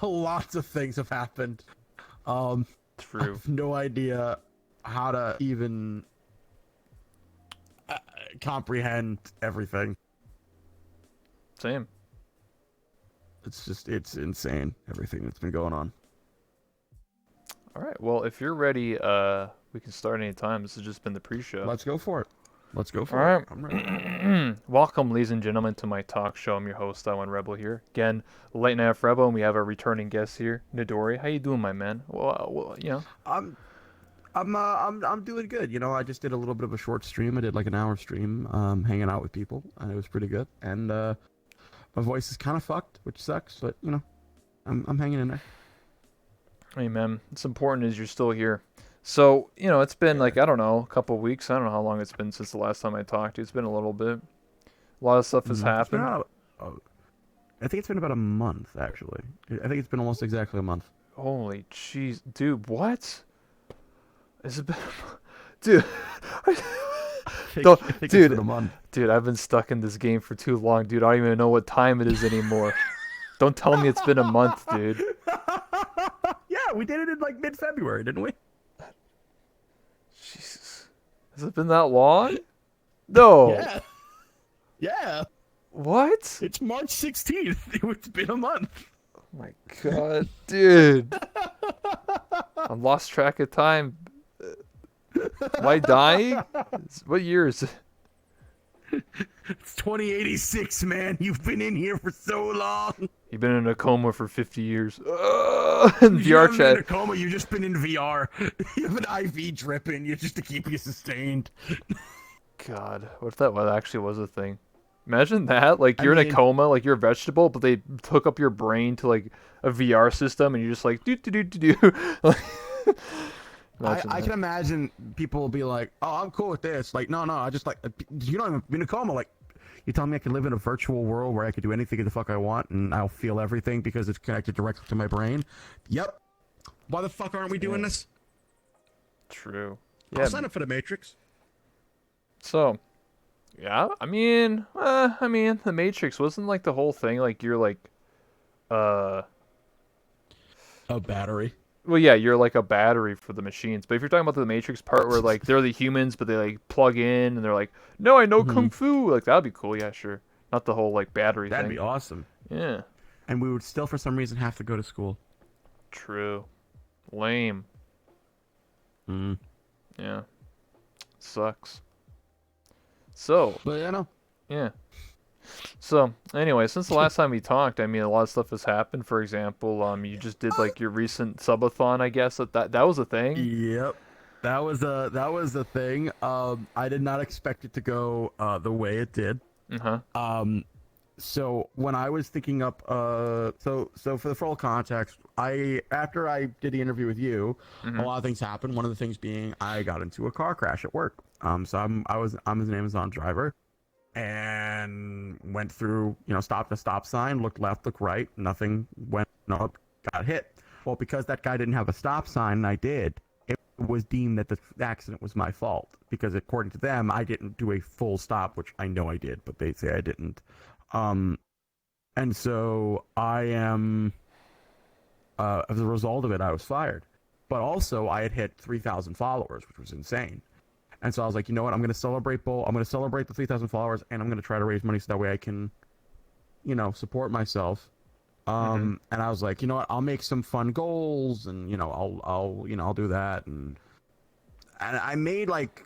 lots of things have happened. I True. have no idea how to even comprehend everything. Same. It's insane, everything that's been going on. All right. Well, if you're ready, we can start anytime. This has just been the pre-show. Let's go for it. Let's go All for it. right. I'm ready. Welcome, ladies and gentlemen, to my talk show. I'm your host, I Rebel here. Again, Late Night Rebel, and we have a returning guest here, Newdori. How you doing, my man? Well, you know. I'm I'm doing good. You know, I just did a little bit of a short stream. I did like an hour stream, hanging out with people, and it was pretty good. And my voice is kind of fucked, which sucks, but you know, I'm hanging in there. Hey, man. It's important as you're still here. So, you know, it's been like, I don't know, a couple weeks. I don't know how long it's been since the last time I talked to you. It's been a little bit. A lot of stuff has It's been happened. I think it's been about a month, actually. I think it's been almost exactly a month. Holy jeez. Dude, what? Has it been... Dude. Don't, I think it's dude, been a month. dude, I've been stuck in this game for too long, dude. I don't even know what time it is anymore. Don't tell me it's been a month, dude. Yeah, we did it in like mid-February, didn't we? Jesus. Has it been that long? No. Yeah. Yeah. What? It's March 16th. It's been a month. Oh my god, dude. I lost track of time. Am I dying? What year is it? It's 2086, man. You've been in here for so long. You've been in a coma for 50 years. In You VR haven't been in a chat. coma. You've just been in VR. You have an IV dripping. You just to keep you sustained. God, what if that actually was a thing? Imagine that. Like, I you're in mean- a coma, like you're a vegetable, but they hook up your brain to, like, a VR system, and you're just like, do do do do do. I can imagine people will be like, "Oh, I'm cool with this." Like, no, I just like you don't even be in a coma. Like, you tell me I can live in a virtual world where I can do anything the fuck I want and I'll feel everything because it's connected directly to my brain. Yep. Why the fuck aren't we doing this? True. I'll Yeah. sign up for the Matrix. So, yeah, I mean, the Matrix wasn't like the whole thing. Like, you're like, A battery. well, yeah, you're like a battery for the machines. But if you're talking about the Matrix part where like they're the humans, but they like plug in and they're like, no, I know kung fu. Like, that'd be cool. Yeah, sure. Not the whole like battery That'd thing. be awesome. Yeah. And we would still, for some reason, have to go to school. True. Lame. Mm. Yeah. Sucks. So, But you know, yeah. So, anyway, since the last time we talked, I mean, a lot of stuff has happened. For example, you just did like your recent subathon, I guess. That was a thing. yep, that was a thing. I did not expect it to go the way it did. Uh-huh. So when I was thinking up, so for the full context, after I did the interview with you, a lot of things happened. One of the things being I got into a car crash at work. So I'm an Amazon driver, and went through, stopped at a stop sign, looked left, looked right, nothing went, no, got hit. Well, because that guy didn't have a stop sign and I did, it was deemed that the accident was my fault because according to them, I didn't do a full stop, which I know I did, but they say I didn't. And so I am, as a result of it, I was fired. But also, I had hit 3,000 followers, which was insane. And so I was like, you know what? I'm going to celebrate the 3,000 followers, and I'm going to try to raise money so that way I can, support myself. And I was like, you know what? I'll make some fun goals, and I'll do that. And I made like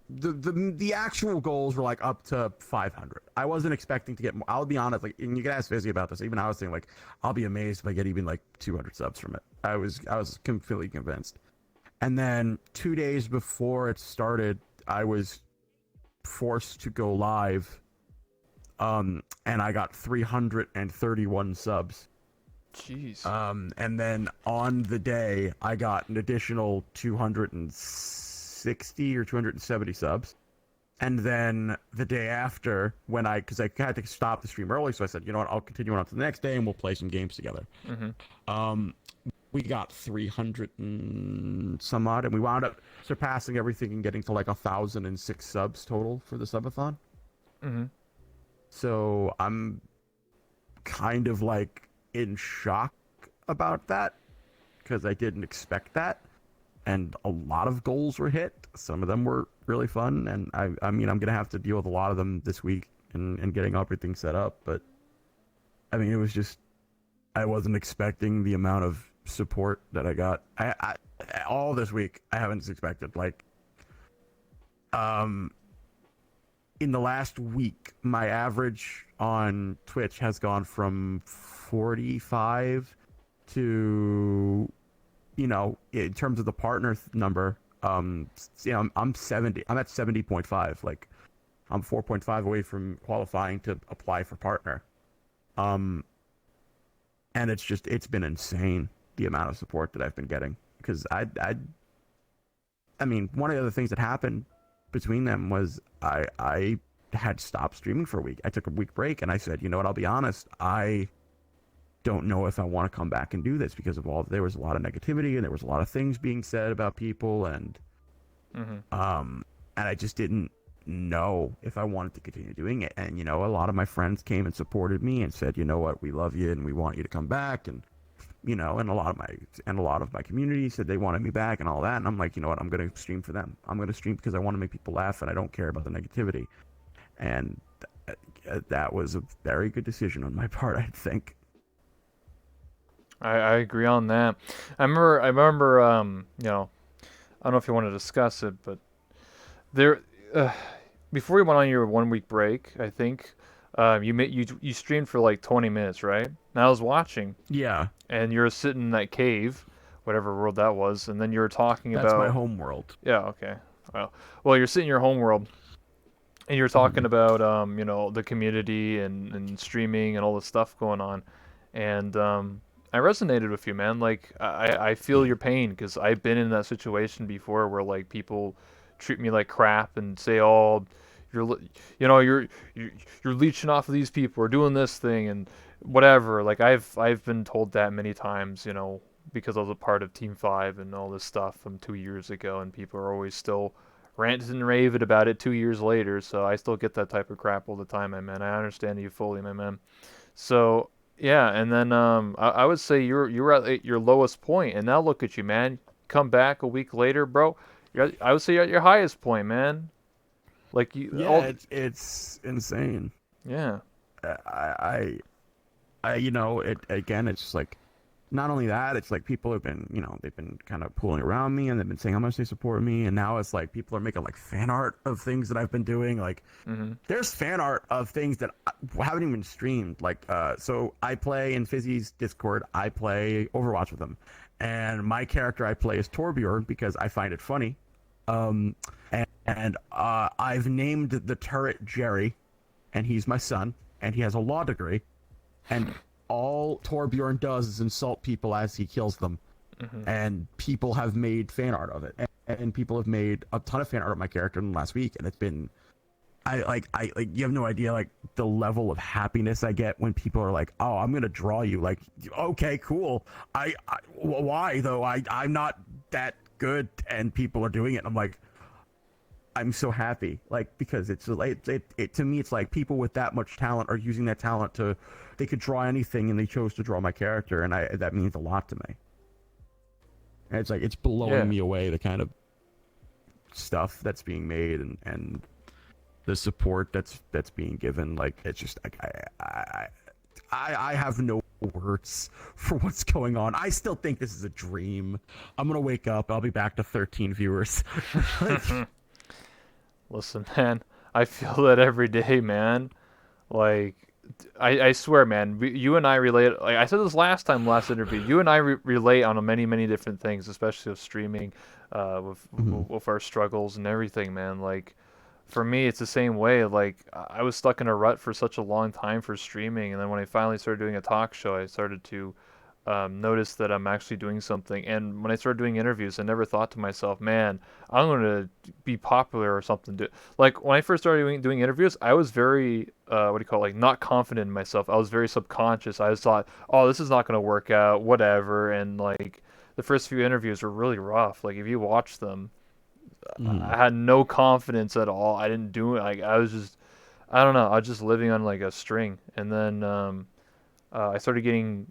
the actual goals were like up to 500. I wasn't expecting to get more. I'll be honest, like, and you can ask Fizzy about this. Even I was thinking like, I'll be amazed if I get even like 200 subs from it. I was completely convinced. And then 2 days before it started, I was forced to go live. And I got 331 subs. Jeez. And then on the day, I got an additional 260 or 270 subs. And then the day after, because I had to stop the stream early, so I said, you know what, I'll continue on to the next day and we'll play some games together. We got 300 and some odd, and we wound up surpassing everything and getting to like 1,006 subs total for the subathon. So I'm kind of like in shock about that because I didn't expect that. And a lot of goals were hit. Some of them were really fun, and I mean, I'm gonna have to deal with a lot of them this week and getting everything set up. But I mean, it was just I wasn't expecting the amount of support that I got. I all this week I haven't expected. Like, in the last week, my average on Twitch has gone from 45 to, in terms of the partner number, I'm 70. I'm at 70.5. Like, I'm 4.5 away from qualifying to apply for partner. Um, and it's been insane the amount of support that I've been getting because I mean, one of the other things that happened between them was I had stopped streaming for a week. I took a week break and I said, you know what, I'll be honest, I don't know if I want to come back and do this because there was a lot of negativity and there was a lot of things being said about people and and I just didn't know if I wanted to continue doing it. And a lot of my friends came and supported me and said, you know what, we love you and we want you to come back. And and a lot of my community said they wanted me back and all that. And I'm like, you know what, I'm going to stream for them. I'm going to stream because I want to make people laugh and I don't care about the negativity. And that was a very good decision on my part, I think. I agree on that. I remember, I don't know if you want to discuss it, but there, before you went on your 1 week break, I think, you streamed for like 20 minutes, right? And I was watching, Yeah, and you're sitting in that cave, whatever world that was, and then you were talking that's my about, home world. yeah, okay, well, you're sitting in your home world, and you're talking about, the community and streaming and all this stuff going on, and I resonated with you, man. Like, I feel your pain because I've been in that situation before where like people treat me like crap and say, "Oh, you're, you're leeching off of these people or doing this thing and whatever." Like I've been told that many times, because I was a part of Team Five and all this stuff from 2 years ago, and people are always still ranting and raving about it 2 years later. So I still get that type of crap all the time, my man. I understand you fully, my man. So yeah, and then I would say you're at your lowest point, and now look at you, man. Come back a week later, bro. I would say you're at your highest point, man. Like Yeah, it's insane. yeah. It again. It's just like, not only that, it's like people have been, they've been kind of pulling around me and they've been saying how much they support me, and now it's like people are making like fan art of things that I've been doing. Like, there's fan art of things that haven't even streamed. Like, so I play in Fizzy's Discord. I play Overwatch with him, and my character I play is Torbjorn because I find it funny. I've named the turret Jerry, and he's my son, and he has a law degree, and all Torbjorn does is insult people as he kills them, and people have made fan art of it, and people have made a ton of fan art of my character in the last week, and it's been, I you have no idea like the level of happiness I get when people are like, oh, I'm gonna draw you. Like, okay, cool. Why though? I'm not that good, and people are doing it. And I'm like, I'm so happy, like, because it's like it to me, it's like people with that much talent are using that talent they could draw anything, and they chose to draw my character, and that means a lot to me. And it's like it's blowing me away, the kind of stuff that's being made and the support that's being given. Like, it's just like I have no words for what's going on. I still think this is a dream. I'm gonna wake up. I'll be back to 13 viewers. Listen, man, I feel that every day, man. Like, I swear, man, you and I relate. Like I said this last interview, you and I relate on many, many different things, especially with streaming, with our struggles and everything, man. Like, for me, it's the same way. Like, I was stuck in a rut for such a long time for streaming, and then when I finally started doing a talk show, I started to notice that I'm actually doing something. And when I started doing interviews, I never thought to myself, man, I'm going to be popular or something. Like, when I first started doing interviews, I was very, what do you call it, like, not confident in myself. I was very subconscious. I just thought, oh, this is not going to work out, whatever. And, like, the first few interviews were really rough. Like, if you watch them, I had no confidence at all. I didn't do it. Like, I was just, I don't know. I was just living on, like, a string. And then I started getting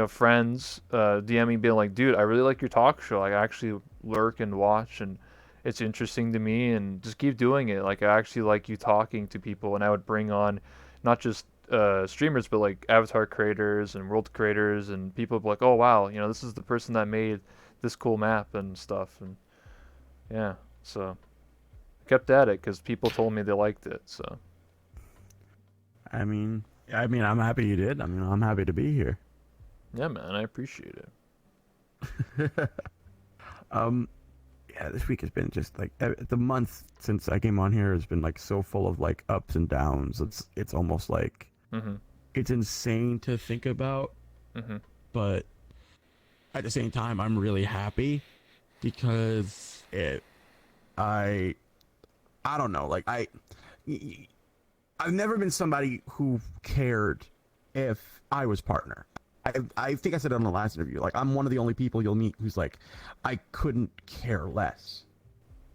friends DMing being like, dude, I really like your talk show. Like, I actually lurk and watch, and it's interesting to me, and just keep doing it. Like, I actually like you talking to people, and I would bring on not just streamers, but like avatar creators and world creators, and people would be like, oh wow, this is the person that made this cool map and stuff, and yeah, so I kept at it because people told me they liked it. So I'm happy you did. I'm happy to be here. yeah, man, I appreciate it. um, yeah, this week has been just like the month since I came on here has been like so full of like ups and downs. It's almost like Mm-hmm. it's insane to think about, Mm-hmm. but at the same time, I'm really happy because I I don't know, like I've never been somebody who cared if I was partner. I think I said it on the last interview. Like, I'm one of the only people you'll meet who's like, I couldn't care less.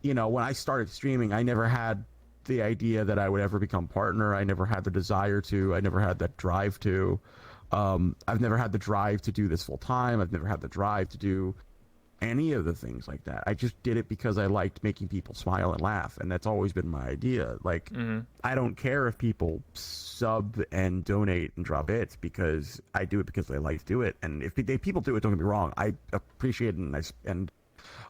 When I started streaming, I never had the idea that I would ever become partner. I never had the desire to. I never had that drive to. I've never had the drive to do this full time. I've never had the drive to do any of the things like that. I just did it because I liked making people smile and laugh, and that's always been my idea. Like, Mm-hmm. I don't care if people sub and donate and drop bits because I do it because I like to do it. And if people do it, don't get me wrong, I appreciate it and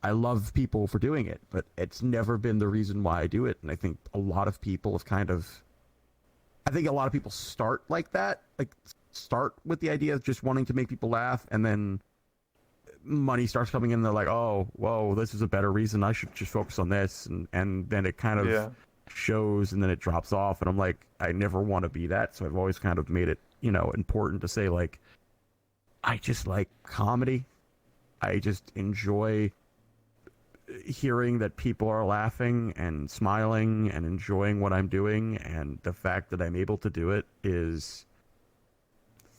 I love people for doing it, but it's never been the reason why I do it. And I think a lot of people have I think a lot of people start like that, like start with the idea of just wanting to make people laugh, and then money starts coming in. They're like, oh, whoa, this is a better reason. I should just focus on this. And then it kind of Yeah. shows, and then it drops off. And I'm like, I never want to be that. So I've always kind of made it, important to say, like, I just like comedy. I just enjoy hearing that people are laughing and smiling and enjoying what I'm doing. And the fact that I'm able to do it is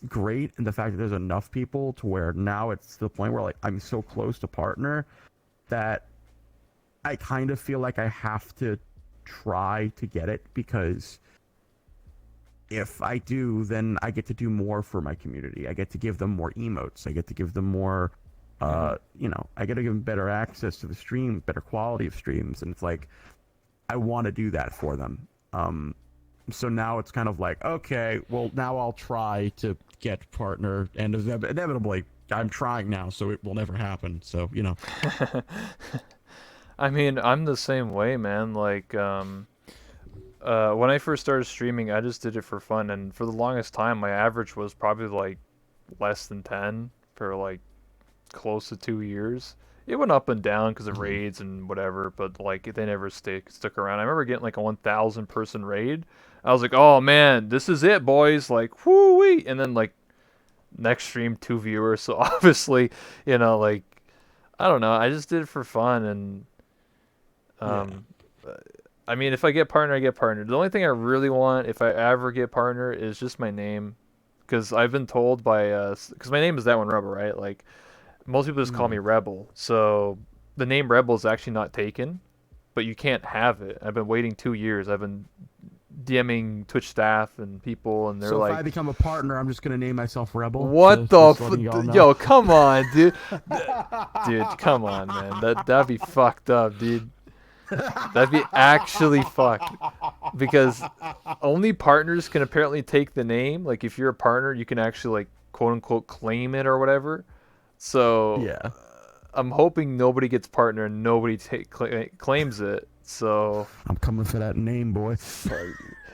great, and the fact that there's enough people to where now it's to the point where like I'm so close to partner that I kind of feel like I have to try to get it, because if I do, then I get to do more for my community. I get to give them more emotes. I get to give them more I get to give them better access to the stream, better quality of streams, and it's like I want to do that for them. So now it's kind of like, okay, well, now I'll try to get partner, and inevitably I'm trying now, so it will never happen. So, I mean, I'm the same way, man. Like, when I first started streaming, I just did it for fun, and for the longest time, my average was probably like less than 10 for like close to 2 years. It went up and down because of raids and whatever, but like they never stuck around. I remember getting like a 1,000 person raid. I was like, oh man, this is it, boys! Like, whoo wee! And then like next stream, 2 viewers. So obviously, like I don't know. I just did it for fun, and yeah. um, I mean, if I get partner, I get partner. The only thing I really want, if I ever get partner, is just my name, because I've been told by because my name is that one Rebel, right? Like most people just call me Rebel. So the name Rebel is actually not taken, but you can't have it. I've been waiting 2 years. I've been DMing Twitch staff and people, and they're So like, if I become a partner, I'm just gonna name myself Rebel. "What the yo? Know. Come on, dude. Dude, come on, man. That'd be fucked up, dude. That'd be actually fucked, because only partners can apparently take the name. Like if you're a partner, you can actually like quote unquote claim it or whatever. So Yeah. I'm hoping nobody gets partner and nobody claims it. So I'm coming for that name, boy.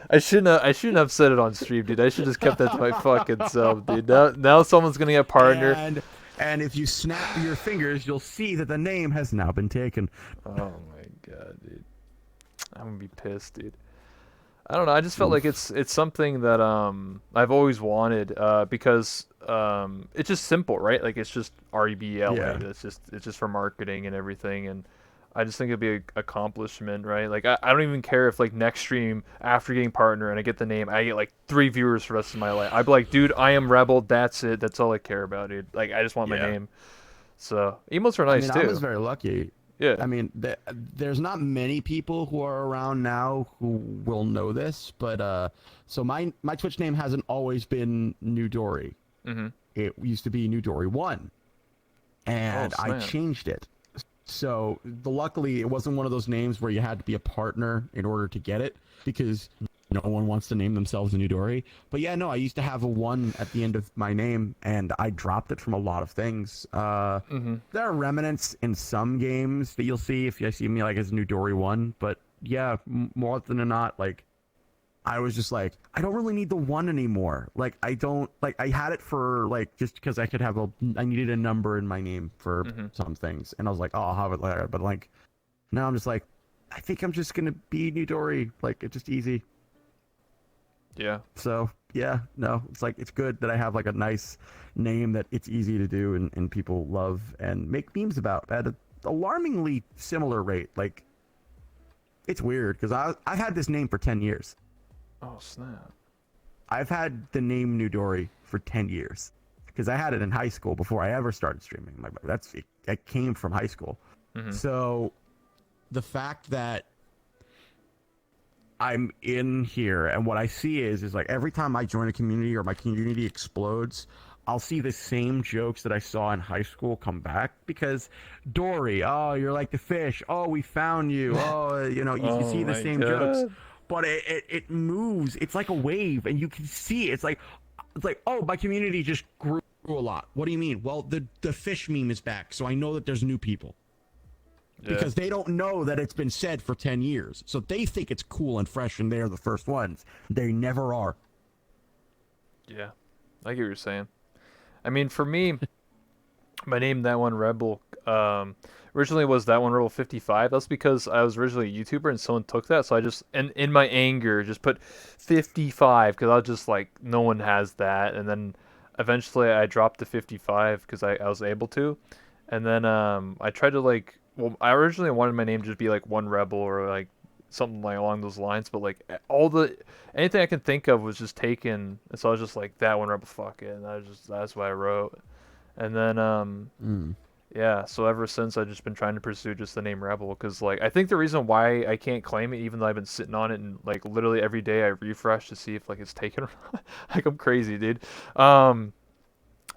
I shouldn't have said it on stream, dude. I should just kept that to my fucking self, dude. Now someone's gonna get partner. And if you snap your fingers, you'll see that the name has now been taken. Oh my god, dude. I'm gonna be pissed, dude. I don't know. I just felt like it's something that I've always wanted, because it's just simple, right? Like it's just REBLA. Yeah. It's just for marketing and everything, and I just think it'd be an accomplishment, right? Like I don't even care if like next stream after getting partner and I get the name, I get like 3 viewers for the rest of my life. I'd be like, dude, I am Rebel. That's it. That's all I care about, dude. Like I just want my name. So emotes are nice too. I was very lucky. Yeah. I mean, there's not many people who are around now who will know this, but so my Twitch name hasn't always been Newdori. Mm-hmm. it used to be Newdori 1, Oh and I snap. changed it. So luckily, it wasn't one of those names where you had to be a partner in order to get it, because no one wants to name themselves a Newdori. But yeah, no, I used to have a 1 at the end of my name, and I dropped it from a lot of things. Mhm. There are remnants in some games that you'll see if you see me like as Newdori 1, but yeah, more often than not, like I was just like, I don't really need the 1 anymore. Like I don't like I had it for like just because I could have I needed a number in my name for Mhm. some things, and I was like, oh, I'll have it later. But like now I'm just like, I think I'm just gonna be Newdori. Like it's just easy. Yeah. So yeah, no, it's like it's good that I have like a nice name that it's easy to do and people love and make memes about at an alarmingly similar rate. Like it's weird because I've had this name for 10 years. Oh snap. I've had the name Newdori for 10 years because I had it in high school before I ever started streaming. Like it came from high school. Mhm. So the fact that I'm in here and what I see is like every time I join a community or my community explodes, I'll see the same jokes that I saw in high school come back because Dory, oh, you're like the fish. Oh, we found you. Oh, you Oh see the my same jokes, god. but it moves. It's like a wave and you can see it. It's like, oh, my community just grew a lot. What do you mean? Well, the fish meme is back, so I know that there's new people Yeah. because they don't know that it's been said for 10 years. So they think it's cool and fresh and they're the first ones. They never are. Yeah. I get what you're saying. I mean, for me, my name that one Rebel originally was that one Rebel 55. That's because I was originally a YouTuber and someone took that, so I just and in my anger just put 55 because I was just like no one has that, and then eventually I dropped to 55 because I was able to, and then I tried to like well I originally wanted my name to just be like one Rebel or like something like along those lines, but like all the anything I can think of was just taken, and so I was just like that one Rebel fuck it, and that's what I wrote. And then Mm. yeah, so ever since I've just been trying to pursue just the name Rebel because like I think the reason why I can't claim it even though I've been sitting on it and like literally every day I refresh to see if like it's taken or not. Like I'm crazy, dude. Um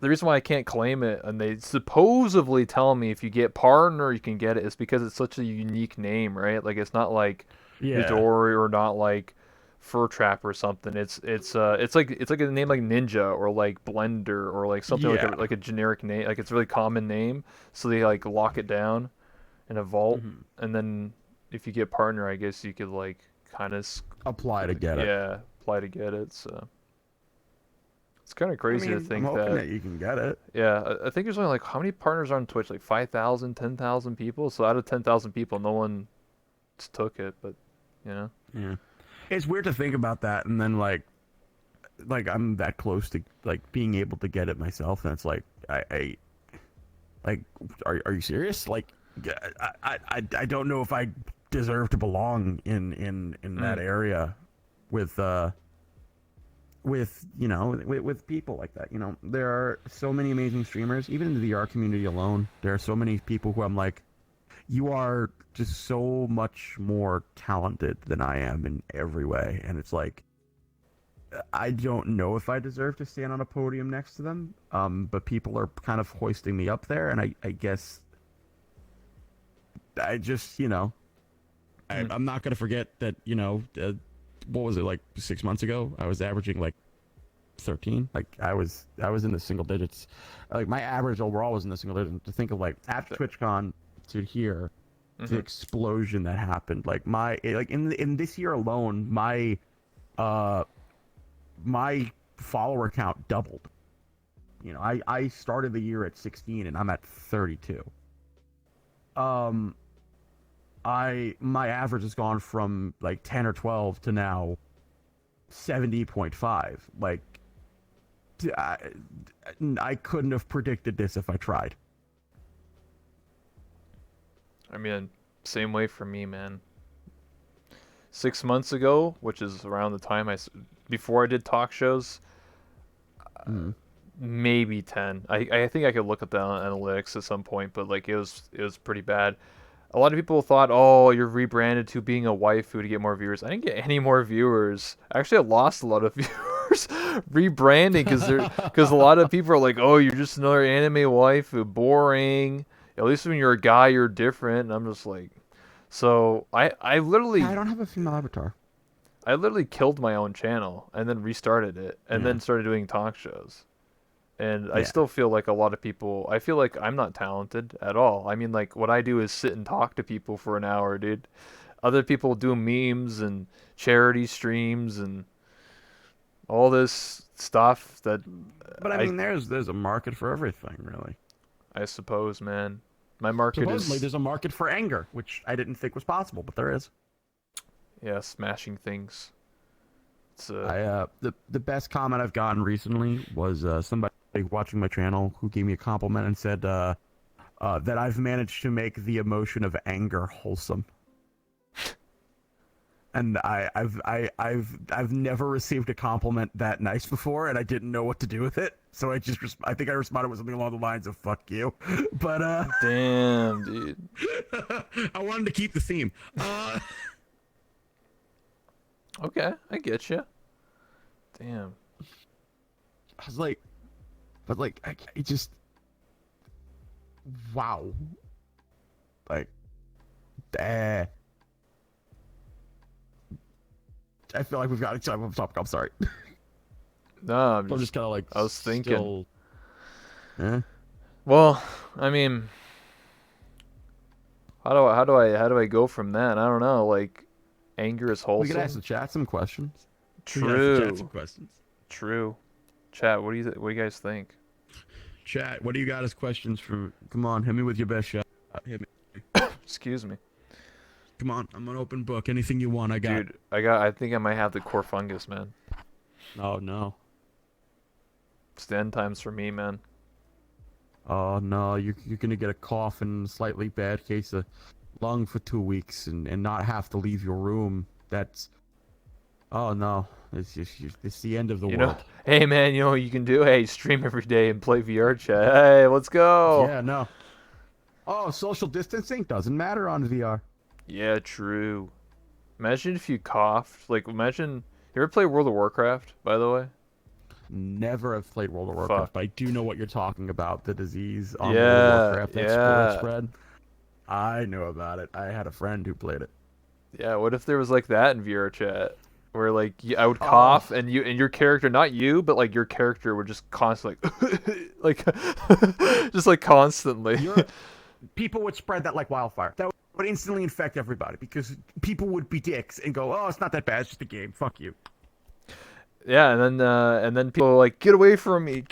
the reason why I can't claim it and they supposedly tell me if you get partner you can get it is because it's such a unique name, right? Like it's not like Yeah. Newdori or not like Fur Trap or something. It's like a name like Ninja or like Blender or like something Yeah. like a generic name. Like it's a really common name, so they like lock it down in a vault, Hmm. and then if you get partner, I guess you could like kind of Apply to get it. yeah apply to get it. So it's kind of I crazy to mean, I'm think hoping that that you can get it. yeah I think there's only like how many partners are on Twitch? Like 5,000, 10,000 people. So out of 10,000 people, no one took it, but you know. Yeah. It's weird to think about that and then like I'm that close to like being able to get it myself and it's like I like are you serious? Like I don't know if I deserve to belong in that Mm, area with with people like that. There are so many amazing streamers even in the VR community alone. There are so many people who I'm like, you are just so much more talented than I am in every way, and it's like I don't know if I deserve to stand on a podium next to them. But people are kind of hoisting me up there, and I guess I just mm, I'm not gonna forget that what was it, like 6 months ago? I was averaging like 13. Like I was in the single digits. Like my average overall was in the single digits. To think of like after TwitchCon to here, the mm-hmm. explosion that happened. Like in this year alone, uh my follower count doubled. I started the year at 16 and I'm at 32. Um, my average has gone from like 10 or 12 to now 70.5. Like I, I couldn't have predicted this if I tried. I mean, same way for me, man. 6 months ago, which is around the time before I did talk shows, Mm. maybe 10. I think I could look at the analytics at some point, but like it was pretty bad. A lot of people thought, oh, you're rebranded to being a waifu to get more viewers. I didn't get any more viewers. Actually, I lost a lot of viewers. course, rebranding because a lot of people are like, oh, you're just another anime waifu, boring. At least when you're a guy, you're different. And I'm just like, so I literally I don't have a female avatar. I literally killed my own channel and then restarted it and Yeah. then started doing talk shows. And I Yeah. still feel like a lot of people, I feel like I'm not talented at all. I mean, like, what I do is sit and talk to people for an hour, dude. Other people do memes and charity streams and all this stuff that But I mean, there's a market for everything, really. I suppose, man. My market Supposedly, is, there's a market for anger, which I didn't think was possible, but there is. yeah, smashing things. It's The best comment I've gotten recently was somebody watching my channel who gave me a compliment and said that I've managed to make the emotion of anger wholesome. And I've never received a compliment that nice before, and I didn't know what to do with it. So I think I responded with something along the lines of "fuck you," but damn, dude. I wanted to keep the theme. Okay, I get you. Damn. I was like, I just, wow, like, I feel like we've got to off topic. I'm sorry. No, I'm just kind of like. I was thinking. Still, eh? Well, I mean, how do I go from that? I don't know. Like, anger is wholesome. We could ask the chat some questions. True. Some questions. True. Chat, what do you guys think? Chat, what do you got as questions for? Come on, hit me with your best shot. Hit me. Excuse me. Come on, I'm an open book. Anything you want, I got. Dude, I think I might have the core fungus, man. Oh no. It's the end times for me, man. Oh no, you're gonna get a cough and slightly bad case of lung for 2 weeks and not have to leave your room. That's. Oh no, it's the end of the You world. know, hey man, you know what you can do? Hey, stream every day and play VR chat. Hey, let's go. Yeah, no. Oh, social distancing doesn't matter on VR. Yeah, true. Imagine if you coughed. Like, imagine. You ever play World of Warcraft, by the way? Never have played World of Warcraft, Fuck. but I do know what you're talking about. The disease on World Yeah, of Warcraft that yeah. spread. I know about it. I had a friend who played it. Yeah, what if there was like that in VR chat? Where like I would Oh. cough and your character, not you, but like your character would just constantly like just like constantly. People would spread that like wildfire. That would instantly infect everybody because people would be dicks and go, "Oh, it's not that bad. It's just a game. Fuck you." Yeah, and then people are like, get away from me,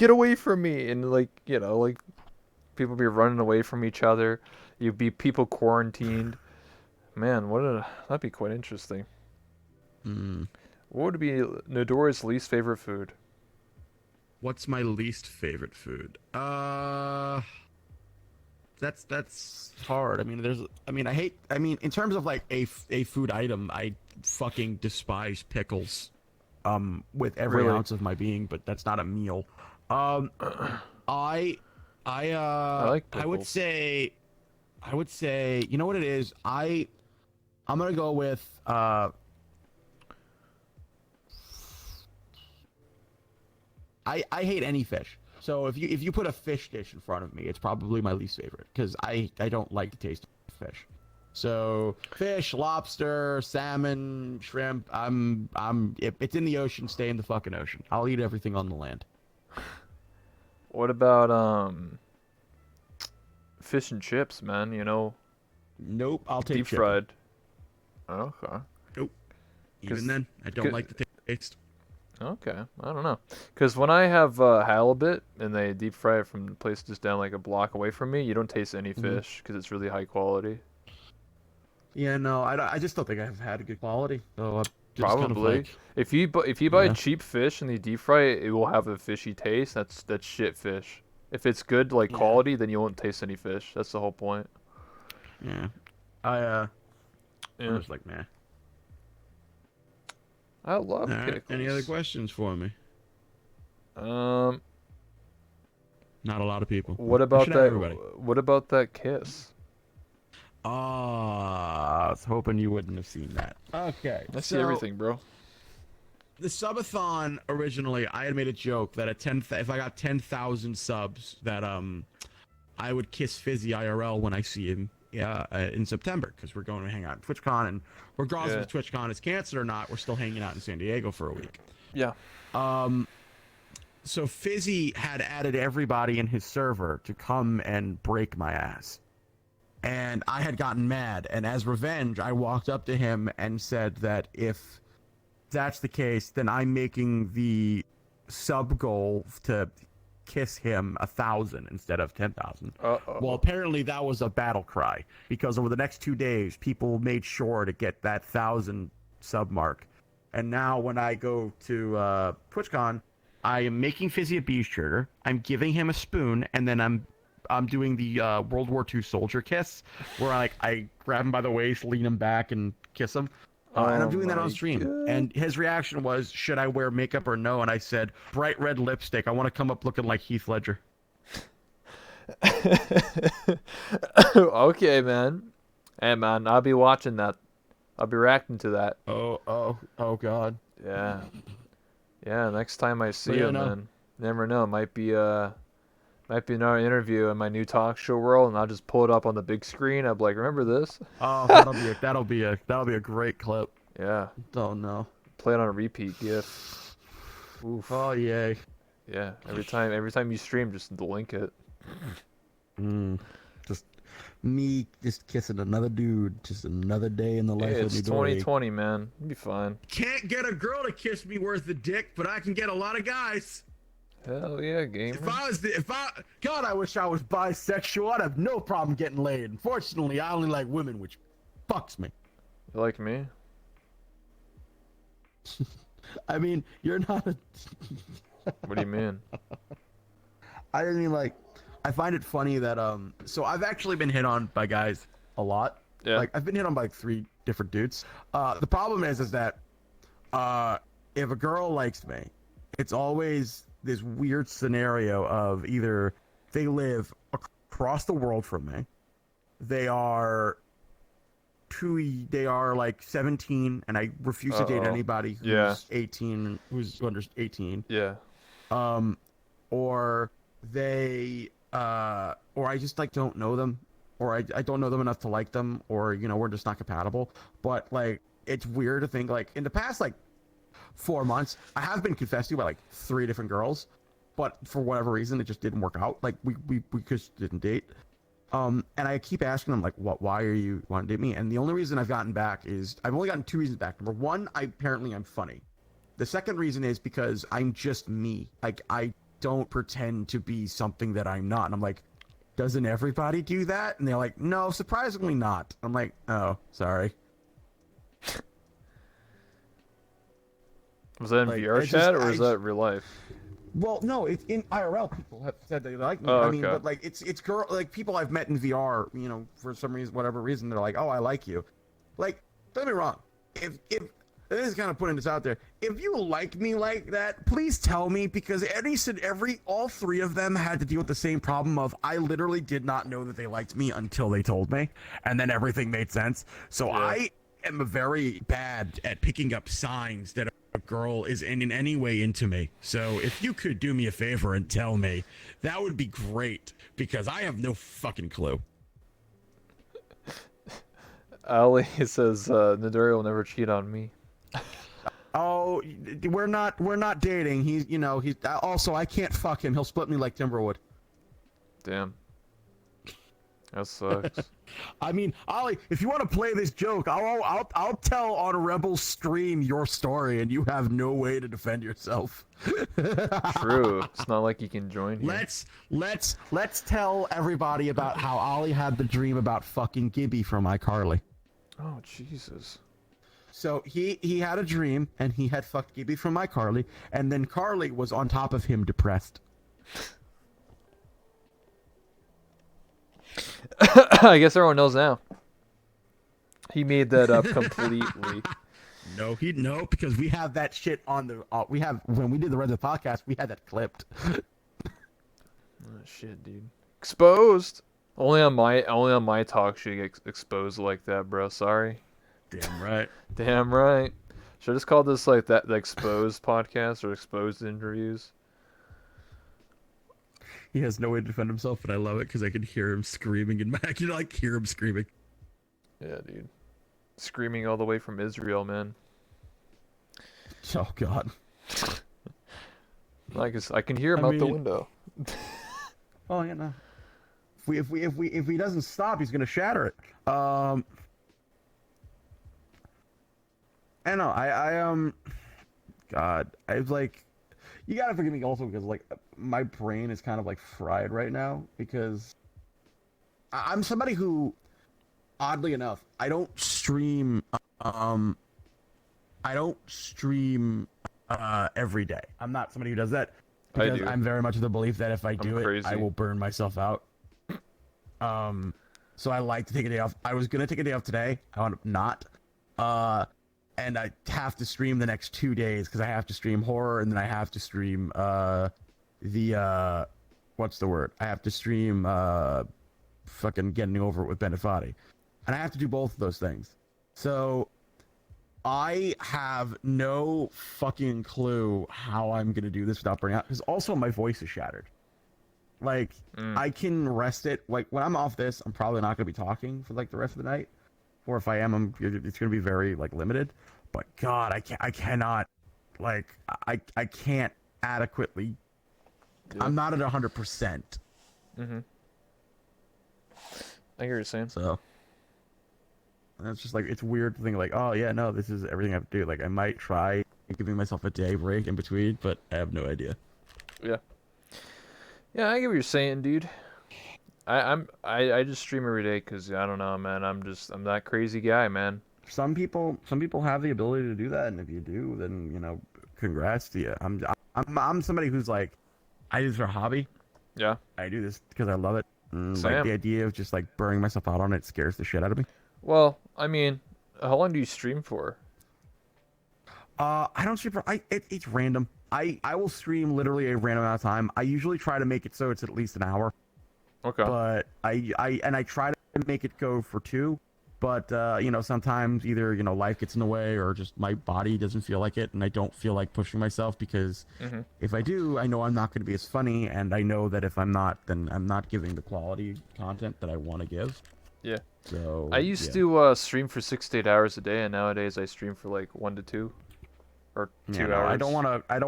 and like, you know, like people be running away from each other. You'd be people quarantined. Man, that'd be quite interesting. What would be Newdori's least favorite food? What's my least favorite food? That's hard. I mean, in terms of like a food item, I fucking despise pickles. With every Really? ounce of my being, but that's not a meal. I like I would pickles. say, you know what it is? I'm gonna go with I hate any fish. So if you put a fish dish in front of me, it's probably my least favorite because I don't like the taste of fish. So fish, lobster, salmon, shrimp. If it's in the ocean, stay in the fucking ocean. I'll eat everything on the land. What about fish and chips, man? You know, Nope, I'll take deep chicken. fried. Okay. Nope. 'Cause- Even then, I don't 'cause- like the taste. Okay, I don't know. Because when I have halibut and they deep fry it from the place just down like a block away from me, you don't taste any fish because it's really high quality. Yeah, no, I just don't think I've had a good quality. So I'm just kind of Probably. like, If you buy Yeah. cheap fish and they deep fry it, it will have a fishy taste. That's shit fish. If it's good like Yeah. quality, then you won't taste any fish. That's the whole point. yeah, Yeah. I'm just like, nah. I love All right, pickles. any other questions for me? Um, Not a lot of people. what I about should have that? everybody. What about that kiss? I was hoping you wouldn't have seen that. Okay, I see everything, bro. the subathon originally, I had made a joke that if I got 10,000 subs, that I would kiss Fizzy IRL when I see him in September, because we're going to hang out at TwitchCon, and regardless Yeah. if TwitchCon is canceled or not, we're still hanging out in San Diego for a week. Yeah. So Fizzy had added everybody in his server to come and break my ass. And I had gotten mad, and as revenge, I walked up to him and said that if that's the case, then I'm making the sub goal to kiss him 1,000 instead of 10,000. Well, apparently that was a battle cry, because over the next 2 days, people made sure to get that 1,000 sub mark. And now when I go to TwitchCon, I am making Fizzy a beach trigger. I'm giving him a spoon, and then I'm doing the World War II soldier kiss, where I grab him by the waist, lean him back, and kiss him. And I'm doing that on stream. God. And his reaction was, should I wear makeup or no? And I said, bright red lipstick. I want to come up looking like Heath Ledger. Okay, man. Hey, man, I'll be watching that. I'll be reacting to that. Oh, God. Yeah. Yeah, next time I see yeah, him, no. man. Never know. Might be another interview in my new talk show world, and I'll just pull it up on the big screen. I'll be like, remember this? Oh, that'll be a great clip. Yeah. Oh no. Play it on a repeat GIF. Oof. Oh yay. Yeah. Every time you stream, just link it. Just me just kissing another dude. Just another day in the life Hey, of it's Newdori. 2020, man. You'll be fine. Can't get a girl to kiss me worth the dick, but I can get a lot of guys. Hell yeah, gamer. God, I wish I was bisexual. I'd have no problem getting laid. Unfortunately, I only like women, which fucks me. You like me? I mean, you're not a... What do you mean? I mean, like, I find it funny that, so I've actually been hit on by guys a lot. Yeah. Like, I've been hit on by like 3 different dudes. The problem is that, if a girl likes me, it's always this weird scenario of either they live across the world from me, they are like 17, and I refuse to date anybody who's 18, who's under 18. Yeah. Or they, or I just like don't know them, or I don't know them enough to like them, or we're just not compatible. But like, it's weird to think, like, in the past like 4 months, I have been confessed to by like 3 different girls, but for whatever reason, it just didn't work out. Like we just didn't date. And I keep asking them, like, why are you wanting to date me? And the only reason I've gotten back is, I've only gotten 2 reasons back. Number 1, apparently I'm funny. The second reason is because I'm just me. Like, I don't pretend to be something that I'm not. And I'm like, doesn't everybody do that? And they're like, no, surprisingly not. I'm like, oh, sorry. Was that in Like, VR chat, or is that real life? Well, no, it's in IRL. People have said they like me. Oh, I mean, okay. but like, it's people I've met in VR. For some reason, whatever reason, they're like, "Oh, I like you." Like, don't get me wrong. If this is kind of putting this out there, if you like me like that, please tell me, because all 3 of them had to deal with the same problem of, I literally did not know that they liked me until they told me, and then everything made sense. So Yeah. I am very bad at picking up signs that a girl is in any way into me. So if you could do me a favor and tell me, that would be great, because I have no fucking clue. Ali says Newdori will never cheat on me. Oh, we're not dating. He's also, I can't fuck him. He'll split me like Timberwood. Damn. That sucks. I mean, Ollie, if you want to play this joke, I'll tell on a Rebel stream your story, and you have no way to defend yourself. True. It's not like you can join here. Let's tell everybody about how Ollie had the dream about fucking Gibby from iCarly. Oh, Jesus. So he had a dream, and he had fucked Gibby from iCarly, and then Carly was on top of him, depressed. I guess everyone knows now. He made that up completely. No, because we have that shit on the. When we did the Red Dead podcast, we had that clipped. Oh, shit, dude. Exposed. Only on my talk should get exposed like that, bro. Sorry. Damn right. Damn right. Should I just call this like that the exposed podcast or exposed interviews? He has no way to defend himself, but I love it because I can hear him screaming and I can like hear him screaming. Yeah, dude. Screaming all the way from Israel, man. Oh God. I can hear him out the window. Oh yeah, no. If he doesn't stop, he's gonna shatter it. I know. God, I was like, you gotta forgive me also because like my brain is kind of like fried right now because I'm somebody who, oddly enough, I don't stream. I don't stream every day. I'm not somebody who does that because I'm very much of the belief that if I do it, I will burn myself out. So I like to take a day off. I was gonna take a day off today. I wound up not. And I have to stream the next 2 days because I have to stream horror and then I have to stream what's the word? I have to stream fucking Getting Over It with Ben Foddy. And I have to do both of those things. So I have no fucking clue how I'm gonna do this without burning out. Because also my voice is shattered. Like I can rest it. Like when I'm off this, I'm probably not gonna be talking for like the rest of the night. Or if I am, it's gonna be very like limited. But God, I cannot, like I can't adequately. Yeah. I'm not at 100%. Mm-hmm. I hear you saying. So it's just like it's weird to think like, oh yeah, no, this is everything I have to do. Like I might try giving myself a day break in between, but I have no idea. Yeah. Yeah, I get what you're saying, dude. I just stream every day because I don't know, man. I'm that crazy guy, man. Some people have the ability to do that, and if you do, then you know, congrats to you. I'm somebody who's like, I do this for a hobby. Yeah. I do this because I love it. And, like the idea of just like burning myself out on it scares the shit out of me. Well, I mean, how long do you stream for? I don't stream for. It's random. I will stream literally a random amount of time. I usually try to make it so it's at least an hour. Okay. But I try to make it go for 2. But you know, sometimes either you know life gets in the way or just my body doesn't feel like it, and I don't feel like pushing myself because if I do, I know I'm not going to be as funny, and I know that if I'm not, then I'm not giving the quality content that I want to give. Yeah. So I used to stream for 6 to 8 hours a day, and nowadays I stream for like 1 to 2 or 2 hours. I don't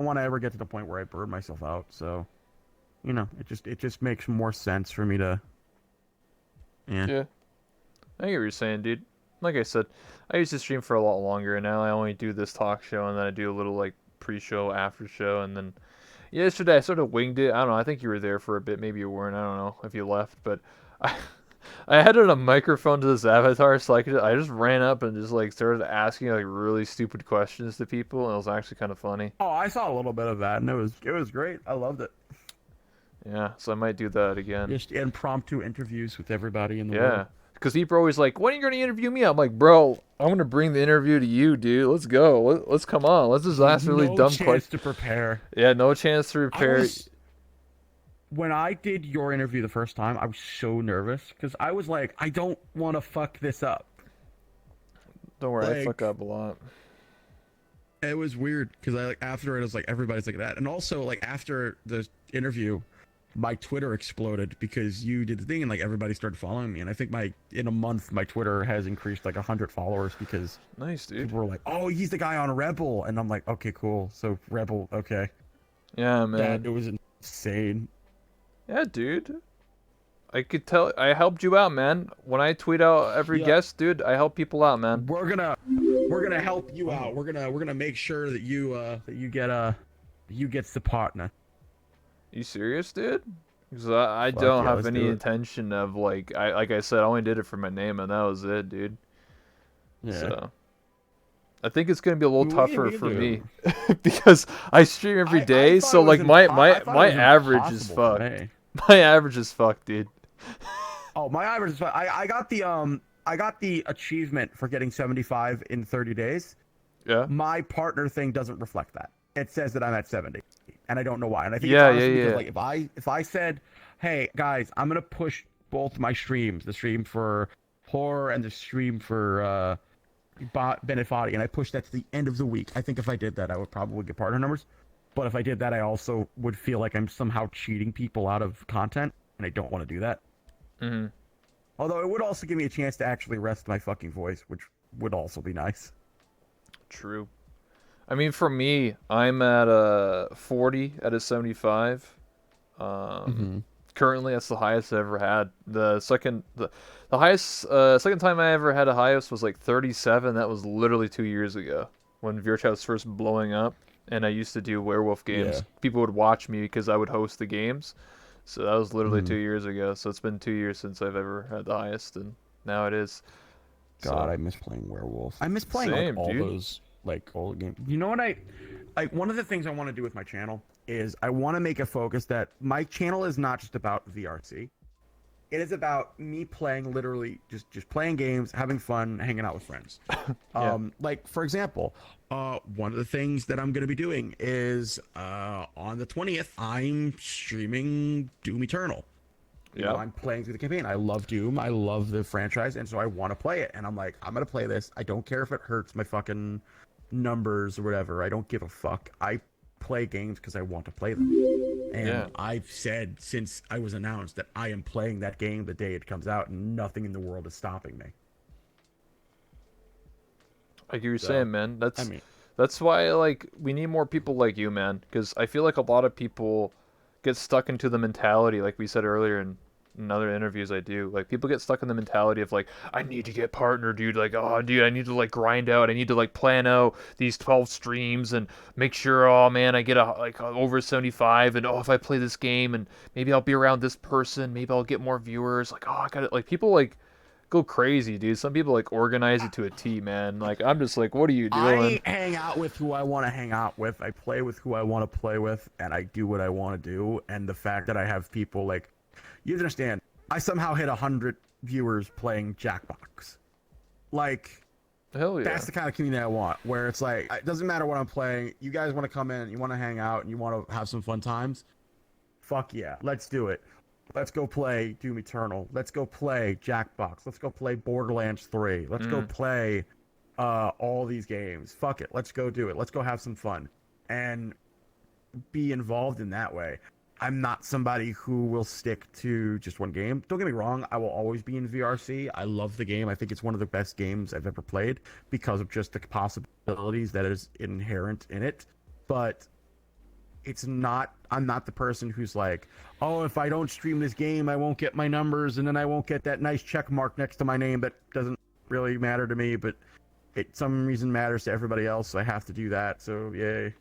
want to ever get to the point where I burn myself out. So, you know, it just makes more sense for me to. Yeah. I get what you're saying, dude. Like I said, I used to stream for a lot longer, and now I only do this talk show, and then I do a little like pre-show, after show, and then yesterday I sort of winged it. I don't know. I think you were there for a bit. Maybe you weren't. I don't know if you left, but I had a microphone to this avatar, so I just ran up and just like started asking like really stupid questions to people, and it was actually kind of funny. Oh, I saw a little bit of that, and it was great. I loved it. Yeah, so I might do that again. Just impromptu interviews with everybody in the world. Yeah. Because people are always like, when are you going to interview me? I'm like, bro, I'm going to bring the interview to you, dude. Let's go. Let's come on. Let's just ask really dumb questions. No chance to prepare. Yeah, no chance to prepare. When I did your interview the first time, I was so nervous because I was like, I don't want to fuck this up. Don't worry, I fuck up a lot. It was weird because after it was like everybody's like that, and also like after the interview, my Twitter exploded because you did the thing and like everybody started following me, and I think in a month my Twitter has increased like 100 followers because nice, dude. People were like, oh, he's the guy on Rebel, and I'm like, okay, cool. So Rebel, okay. Yeah, man. It was insane. Yeah, dude. I could tell. I helped you out, man. When I tweet out every guest, dude, I help people out, man. We're gonna help you out. We're gonna make sure that you get the partner. You serious, dude? Because I don't have any intention of like I said, I only did it for my name and that was it, dude. Yeah. So I think it's gonna be a little tougher for me because I stream every day. So like my average is fucked. My average is fucked, dude. Oh, my average is fucked. I got the achievement for getting 75 in 30 days. Yeah. My partner thing doesn't reflect that. It says that I'm at 70. And I don't know why. And I think it's honestly because like if I said, hey guys, I'm gonna push both my streams, the stream for horror and the stream for Benefati, and I pushed that to the end of the week. I think if I did that, I would probably get partner numbers. But if I did that, I also would feel like I'm somehow cheating people out of content, and I don't want to do that. Mm-hmm. Although it would also give me a chance to actually rest my fucking voice, which would also be nice. True. I mean, for me, I'm at a 40 out of 75. Mm-hmm. Currently, that's the highest I ever had. The highest, second time I ever had a highest was like 37. That was literally 2 years ago when VRChat was first blowing up, and I used to do werewolf games. Yeah. People would watch me because I would host the games. So that was literally Mm-hmm. 2 years ago. So it's been 2 years since I've ever had the highest, and now it is. God, So I miss playing Werewolf. I miss playing like same, all dude. those like old games. You know what one of the things I want to do with my channel is I want to make a focus that my channel is not just about VRC. It is about me playing literally just playing games, having fun, hanging out with friends. Yeah. Like for example, one of the things that I'm gonna be doing is on the 20th I'm streaming Doom Eternal. Yeah. I'm playing through the campaign. I love Doom. I love the franchise, and so I want to play it. And I'm like, I'm gonna play this. I don't care if it hurts my fucking numbers or whatever. I don't give a fuck. I play games because I want to play them. And Yeah. I've said since I was announced that I am playing that game the day it comes out, and nothing in the world is stopping me. I hear you So, saying, man. I mean, That's why like we need more people like you, man. Because I feel like a lot of people get stuck into the mentality, like we said earlier in other interviews I do. Like people get stuck in the mentality of like, I need to get partner, dude. Like, oh, dude, I need to like grind out. I need to like plan out these 12 streams and make sure, oh man, I get over 75. And oh, if I play this game and maybe I'll be around this person, maybe I'll get more viewers. Like, oh, I got it. Like people like go crazy, dude. Some people like organize it to a T, man. Like I'm just like, what are you doing? I hang out with who I want to hang out with. I play with who I want to play with, and I do what I want to do. And the fact that I have people like, you understand, I somehow hit 100 viewers playing Jackbox. Like, Hell yeah. that's the kind of community I want, where it's like, it doesn't matter what I'm playing. You guys want to come in, you want to hang out, and you want to have some fun times. Fuck yeah, let's do it. Let's go play Doom Eternal. Let's go play Jackbox. Let's go play Borderlands 3. Let's go play all these games. Fuck it. Let's go do it. Let's go have some fun and be involved in that way. I'm not somebody who will stick to just one game. Don't get me wrong. I will always be in VRC. I love the game. I think it's one of the best games I've ever played because of just the possibilities that is inherent in it. But I'm not the person who's like, oh, if I don't stream this game, I won't get my numbers, and then I won't get that nice check mark next to my name that doesn't really matter to me, but it some reason matters to everybody else, so I have to do that, so yay.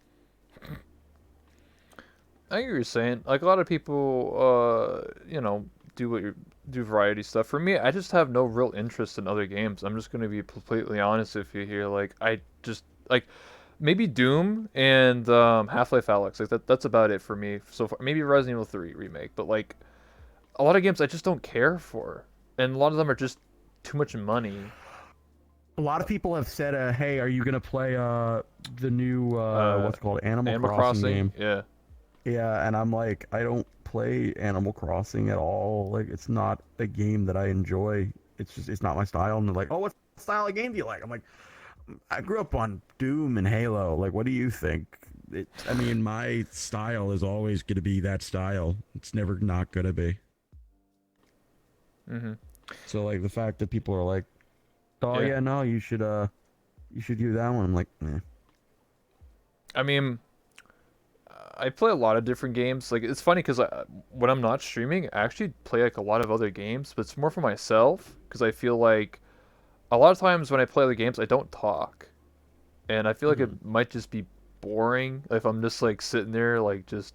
I hear what you're saying. Like a lot of people, do variety stuff. For me, I just have no real interest in other games. I'm just gonna be completely honest with you here. Like I just like maybe Doom and Half-Life Alyx. Like that's about it for me so far. Maybe Resident Evil 3 remake, but like a lot of games I just don't care for, and a lot of them are just too much money. A lot of people have said, hey, are you gonna play the new what's it called, Animal Crossing game? Yeah. Yeah, and I'm like, I don't play Animal Crossing at all. Like, it's not a game that I enjoy. It's not my style. And they're like, oh, what style of game do you like? I'm like, I grew up on Doom and Halo. Like, what do you think? I mean, my style is always going to be that style. It's never not going to be. Mhm. So, like, the fact that people are like, oh, Yeah. yeah, no, you should do that one. I'm like, eh. I mean, I play a lot of different games. Like it's funny because when I'm not streaming, I actually play like a lot of other games, but it's more for myself because I feel like a lot of times when I play other games, I don't talk, and I feel like it might just be boring if I'm just like sitting there like just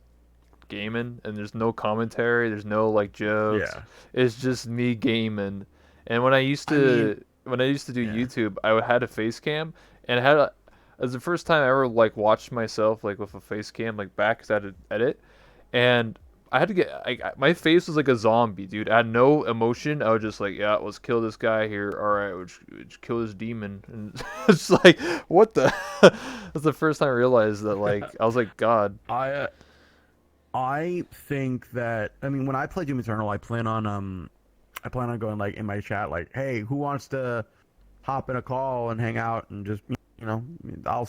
gaming and there's no commentary, there's no like jokes. Yeah. It's just me gaming. And when I used I mean, to do yeah. YouTube, I had a face cam and it was the first time I ever like watched myself like with a face cam like back 'cause I had to edit, and I had to get my face was like a zombie, dude. I had no emotion. I was just like, yeah, let's kill this guy here. All right, let's kill this demon. And it's like, what the? That's the first time I realized that. Like, I was like, God. I think that, I mean, when I play Doom Eternal, I plan on going like in my chat like, hey, who wants to hop in a call and hang out and just, I'll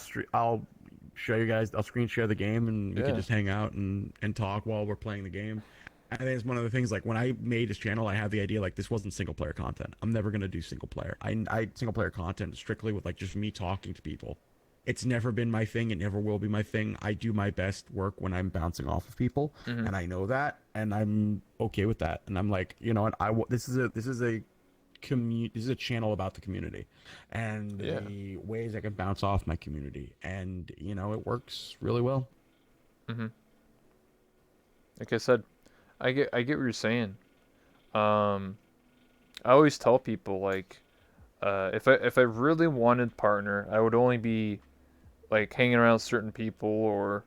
show you guys. I'll screen share the game, and we can Yeah. just hang out and talk while we're playing the game. I think it's one of the things, like, when I made this channel, I had the idea, like, this wasn't single player content. I'm never gonna do single player. I single player content strictly with, like, just me talking to people. It's never been my thing. It never will be my thing. I do my best work when I'm bouncing off of people, Mm-hmm. and I know that, and I'm okay with that. And I'm like, you know what? This is a channel about the community, and Yeah. the ways I can bounce off my community, and it works really well. Mm-hmm. Like I said, I get what you're saying. Um, I always tell people like, if I really wanted partner, I would only be like hanging around certain people or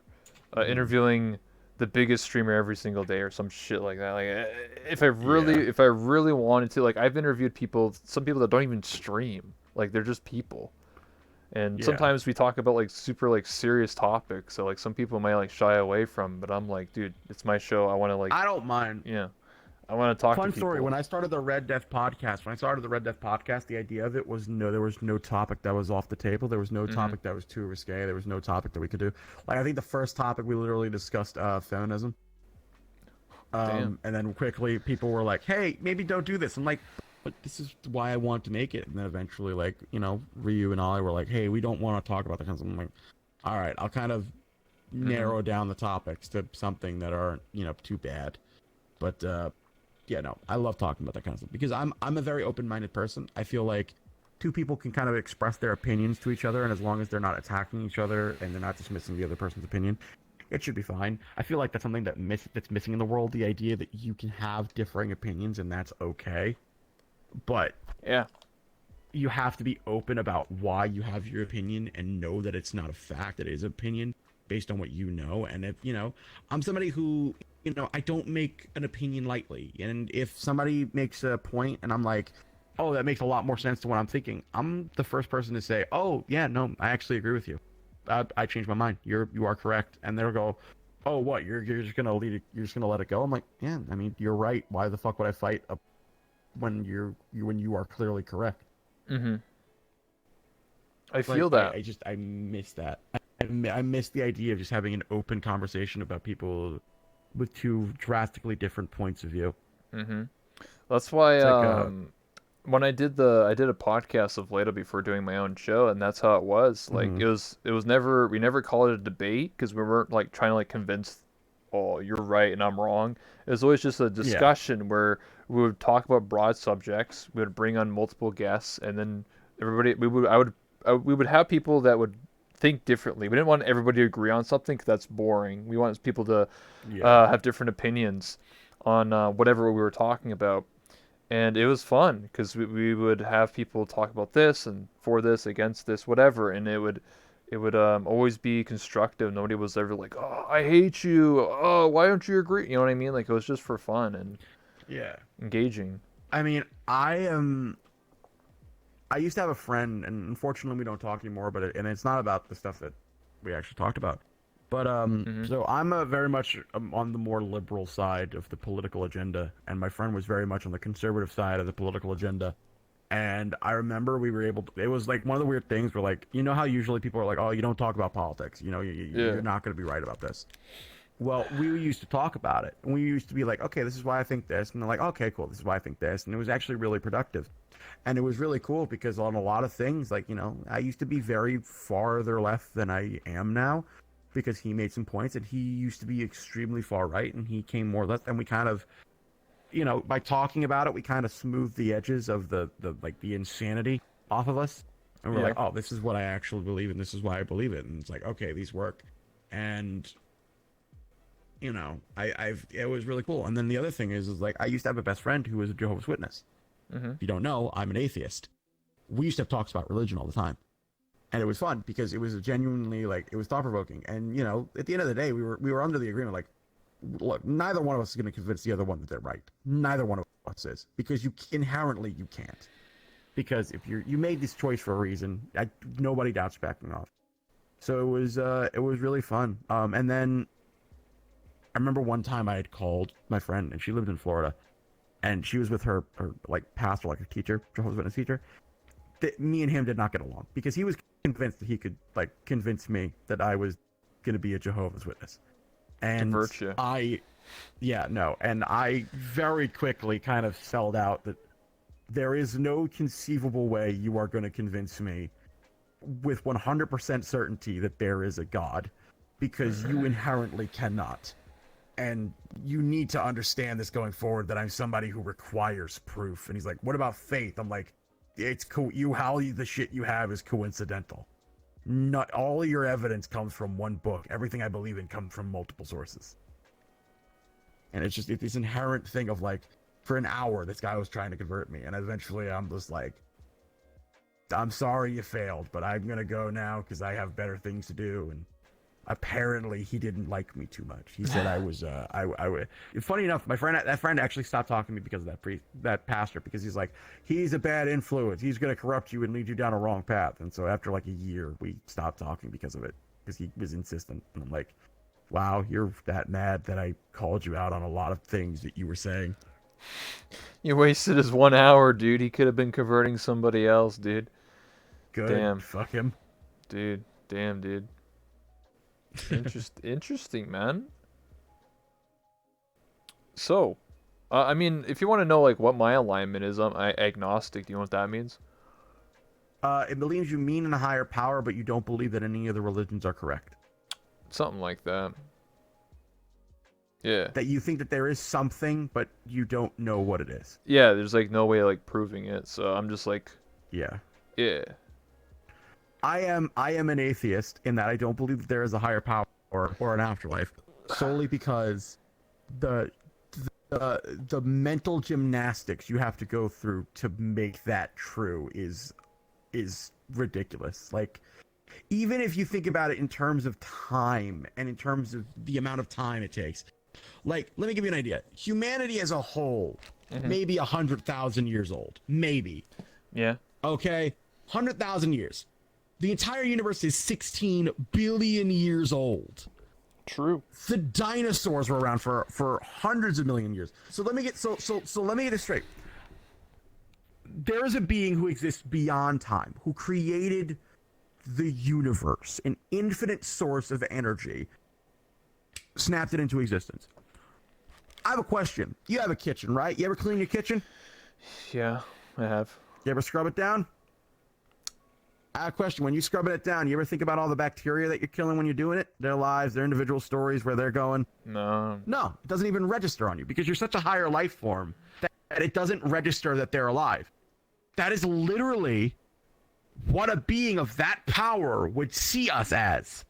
Hmm. interviewing the biggest streamer every single day or some shit like that. Like, if I really Yeah. if I really wanted to, like, I've interviewed people, some people that don't even stream, like they're just people. And Yeah. sometimes we talk about like super like serious topics, so like some people might like shy away from, but I'm like, dude, it's my show. I want to like, I don't mind. yeah, I want to talk to Fun story. people. When I started the Red Death podcast, the idea of it was, there was no topic that was off the table. There was no Hmm. topic that was too risque. There was no topic that we could do. Like, I think the first topic we literally discussed feminism. Damn. And then quickly people were like, "Hey, maybe don't do this." I'm like, "But this is why I want to make it." And then eventually, like, Ryu and Ollie were like, "Hey, we don't want to talk about that kind of stuff." I'm like, "All right, I'll kind of Hmm. narrow down the topics to something that aren't, too bad." But yeah, no, I love talking about that kind of stuff because I'm a very open-minded person. I feel like two people can kind of express their opinions to each other, and as long as they're not attacking each other and they're not dismissing the other person's opinion, it should be fine. I feel like that's something that's missing in the world, the idea that you can have differing opinions and that's okay. But Yeah. you have to be open about why you have your opinion and know that it's not a fact, it is opinion based on what you know. And if, I'm somebody who, I don't make an opinion lightly. And if somebody makes a point and I'm like, "Oh, that makes a lot more sense to what I'm thinking," I'm the first person to say, "Oh, yeah, no, I actually agree with you. I changed my mind. You are correct." And they'll go, "Oh, what? You're just gonna you're just gonna let it go?" I'm like, "Yeah, I mean, you're right. Why the fuck would I fight when you are clearly correct?" Hmm. I Like, feel that. I miss that. I miss the idea of just having an open conversation about people with two drastically different points of view. Hmm. That's why It's like when I did a podcast of Lato before doing my own show, and that's how it was. Like mhm, it was never, we never called it a debate because we weren't like trying to like convince, oh, you're right and I'm wrong. It was always just a yeah, discussion where we would talk about broad subjects. We would bring on multiple guests, and then everybody we would have people that would think differently. We didn't want everybody to agree on something because that's boring. We wanted people to yeah, have different opinions on whatever we were talking about, and it was fun because we would have people talk about this and for this, against this, whatever, and it would always be constructive. Nobody was ever like, "Oh, I hate you. Oh, why don't you agree?" You know what I mean? Like, it was just for fun and yeah. engaging. I mean, I used to have a friend, and unfortunately we don't talk anymore. But and it's not about the stuff that we actually talked about. But Mhm. so I'm very much on the more liberal side of the political agenda, and my friend was very much on the conservative side of the political agenda. And I remember we were able to, it was like one of the weird things where, like, how usually people are like, "Oh, you don't talk about politics, Yeah. you're not going to be right about this." Well, we used to talk about it, and we used to be like, "Okay, this is why I think this," and they're like, "Okay, cool, this is why I think this," and it was actually really productive. And it was really cool because on a lot of things, like, I used to be very farther left than I am now because he made some points, and he used to be extremely far right, and he came more left, and we kind of, by talking about it, we kind of smoothed the edges of the like the insanity off of us, and we're Yeah. like, "Oh, this is what I actually believe, and this is why I believe it," and it's like, okay, these work. And it was really cool. And then the other thing is like, I used to have a best friend who was a Jehovah's Witness. Mhm. If you don't know, I'm an atheist. We used to have talks about religion all the time, and it was fun because it was genuinely, like, it was thought provoking. And at the end of the day, we were under the agreement, like, look, neither one of us is going to convince the other one that they're right. Neither one of us is, because inherently you can't. Because if you made this choice for a reason, nobody doubts backing off. So it was really fun. And then I remember one time I had called my friend, and she lived in Florida, and she was with her like pastor, like a teacher, Jehovah's Witness teacher. that me and him did not get along because he was convinced that he could like convince me that I was going to be a Jehovah's Witness. And Convert you. And I very quickly kind of spelled out that there is no conceivable way you are going to convince me with 100% certainty that there is a God, because you inherently cannot. And you need to understand this going forward, that I'm somebody who requires proof. And he's like, what about faith? I'm like, it's cool. The shit you have is coincidental. Not all of your evidence comes from one book. Everything I believe in comes from multiple sources. And it's just this inherent thing of like, for an hour, this guy was trying to convert me. And eventually I'm just like, I'm sorry you failed, but I'm going to go now because I have better things to do. And apparently he didn't like me too much. He said I was, funny enough, that friend actually stopped talking to me because of that pastor, because he's like, he's a bad influence. He's going to corrupt you and lead you down a wrong path. And so after like a year, we stopped talking because of it, because he was insistent. And I'm like, wow, you're that mad that I called you out on a lot of things that you were saying. You wasted his 1 hour, dude. He could have been converting somebody else, dude. Good. Damn. Fuck him. Dude. Damn, dude. Interesting, man. So, I mean, if you want to know like what my alignment is, I'm agnostic. Do you know what that means? It believes you mean in a higher power, but you don't believe that any of the religions are correct. Something like that. Yeah. That you think that there is something, but you don't know what it is. Yeah, there's like no way of like proving it. So I'm just like, yeah. I am an atheist in that I don't believe that there is a higher power or an afterlife, solely because the mental gymnastics you have to go through to make that true is ridiculous. Like, even if you think about it in terms of time and in terms of the amount of time it takes, like, let me give you an idea. Humanity as a whole, maybe 100,000 years old, maybe. Yeah. Okay, 100,000 years. The entire universe is 16 billion years old. True. The dinosaurs were around for hundreds of million years. So let me get let me get this straight. There is a being who exists beyond time, who created the universe, an infinite source of energy, snapped it into existence. I have a question. You have a kitchen, right? You ever clean your kitchen? Yeah, I have. You ever scrub it down? I have a question. When you scrub it down, you ever think about all the bacteria that you're killing when you're doing it? Their lives, their individual stories, where they're going? No. No, it doesn't even register on you because you're such a higher life form that it doesn't register that they're alive. That is literally what a being of that power would see us as.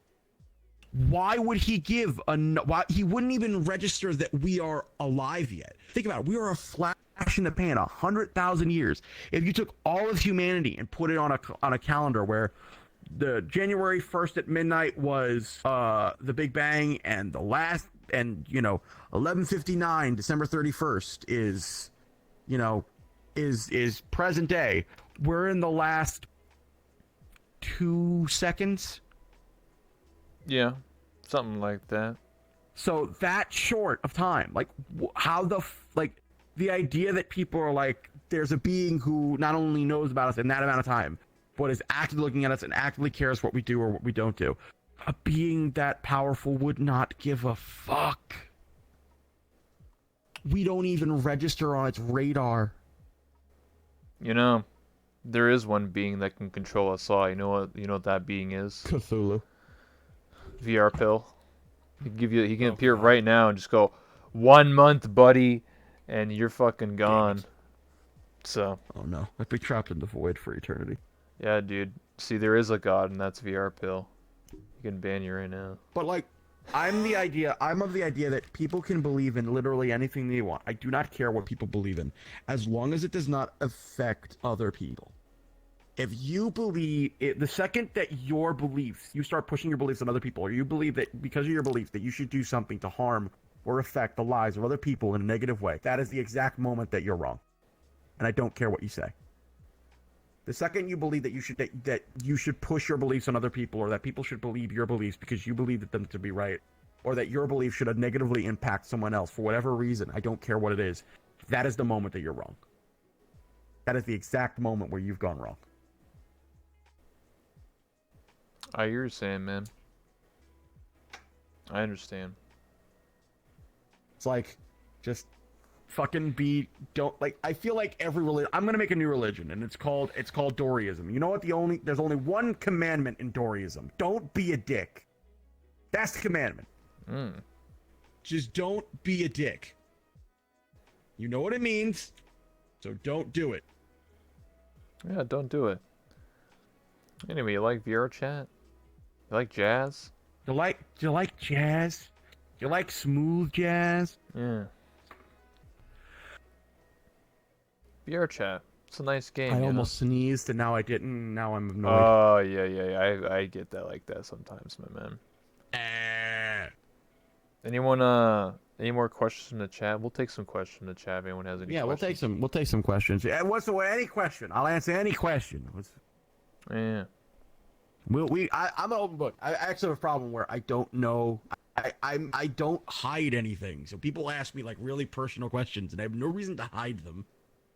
Why would he give why he wouldn't even register that we are alive yet? Think about it. We are a flash in the pan, 100,000 years. If you took all of humanity and put it on a calendar where the January 1st at midnight was the Big Bang, and the last, and 11:59 December 31st is is present day. We're in the last 2 seconds. Yeah, something like that. So that short of time, like how the idea that people are like, there's a being who not only knows about us in that amount of time, but is actively looking at us and actively cares what we do or what we don't do. A being that powerful would not give a fuck. We don't even register on its radar. There is one being that can control us all. You know what that being is? Cthulhu. VR pill. He can appear right now and just go, 1 month, buddy, and you're fucking gone. So. Oh no, I'd be trapped in the void for eternity. Yeah, dude. See, there is a god, and that's VR pill. He can ban you right now. But like, I'm of the idea that people can believe in literally anything they want. I do not care what people believe in, as long as it does not affect other people. If you believe it, the second that your beliefs, you start pushing your beliefs on other people, or you believe that because of your belief that you should do something to harm or affect the lives of other people in a negative way, that is the exact moment that you're wrong. And I don't care what you say. The second you believe that you should push your beliefs on other people, or that people should believe your beliefs because you believe them to be right, or that your belief should negatively impact someone else for whatever reason, I don't care what it is, that is the moment that you're wrong. That is the exact moment where you've gone wrong. I hear you saying, man. I understand. It's like, just fucking don't like. I feel like every religion. I'm gonna make a new religion, and it's called Doryism. You know what? There's only one commandment in Doryism. Don't be a dick. That's the commandment. Just don't be a dick. You know what it means, so don't do it. Yeah, don't do it. Anyway, you like VR chat? You like jazz? Do you like jazz? Do you like smooth jazz? Yeah. VR chat. It's a nice game. I almost sneezed and now I didn't. Now I'm annoyed. Oh yeah. I get that like that sometimes, my man. Anyone any more questions in the chat? We'll take some questions in the chat if anyone has any questions. We'll take some questions. Yeah, any question. I'll answer any question. Yeah. I'm an open book. I actually have a problem where I don't know. I don't hide anything. So people ask me like really personal questions and I have no reason to hide them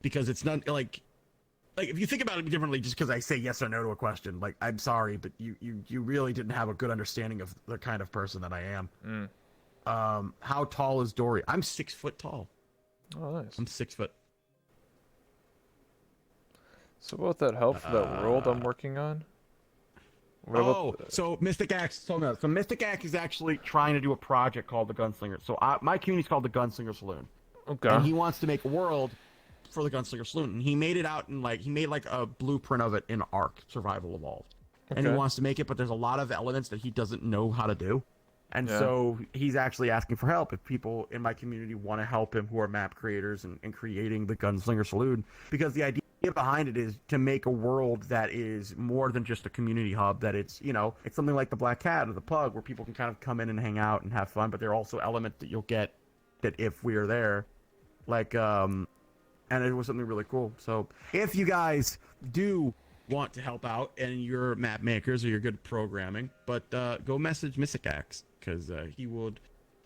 because it's not like if you think about it differently, just because I say yes or no to a question, like I'm sorry, but you really didn't have a good understanding of the kind of person that I am. How tall is Dory? I'm 6 foot tall. Oh, nice. I'm 6 foot. So about that help for that world I'm working on? So Mystic Axe. So Mystic Axe is actually trying to do a project called the Gunslinger. So my community's called the Gunslinger Saloon. Okay. And he wants to make a world for the Gunslinger Saloon. And he made it out in he made like a blueprint of it in Ark Survival Evolved. Okay. And he wants to make it, but there's a lot of elements that he doesn't know how to do. And so he's actually asking for help if people in my community want to help him who are map creators and creating the Gunslinger Saloon. Because the idea behind it is to make a world that is more than just a community hub, that it's, it's something like the Black Cat or the Pug where people can kind of come in and hang out and have fun, but there are also elements that you'll get that if we're there. And it was something really cool. So if you guys do want to help out and you're map makers or you're good at programming, but go message Mystic Axe because he would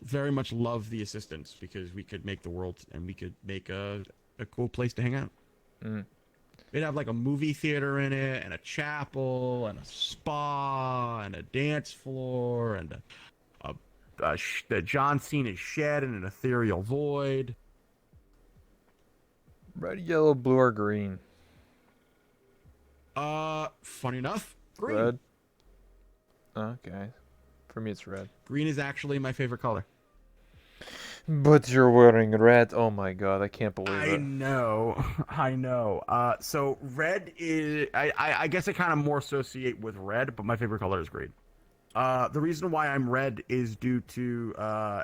very much love the assistance because we could make the world and we could make a cool place to hang out. It'd have like a movie theater in it and a chapel and a spa and a dance floor and the John Cena's shed and an ethereal void. Red, yellow, blue, or green? Funny enough, green. Red. Okay. For me, it's red. Green is actually my favorite color. But you're wearing red. Oh my god, I can't believe it. I know. So red is, I guess I kind of more associate with red, but my favorite color is green. The reason why I'm red is due to,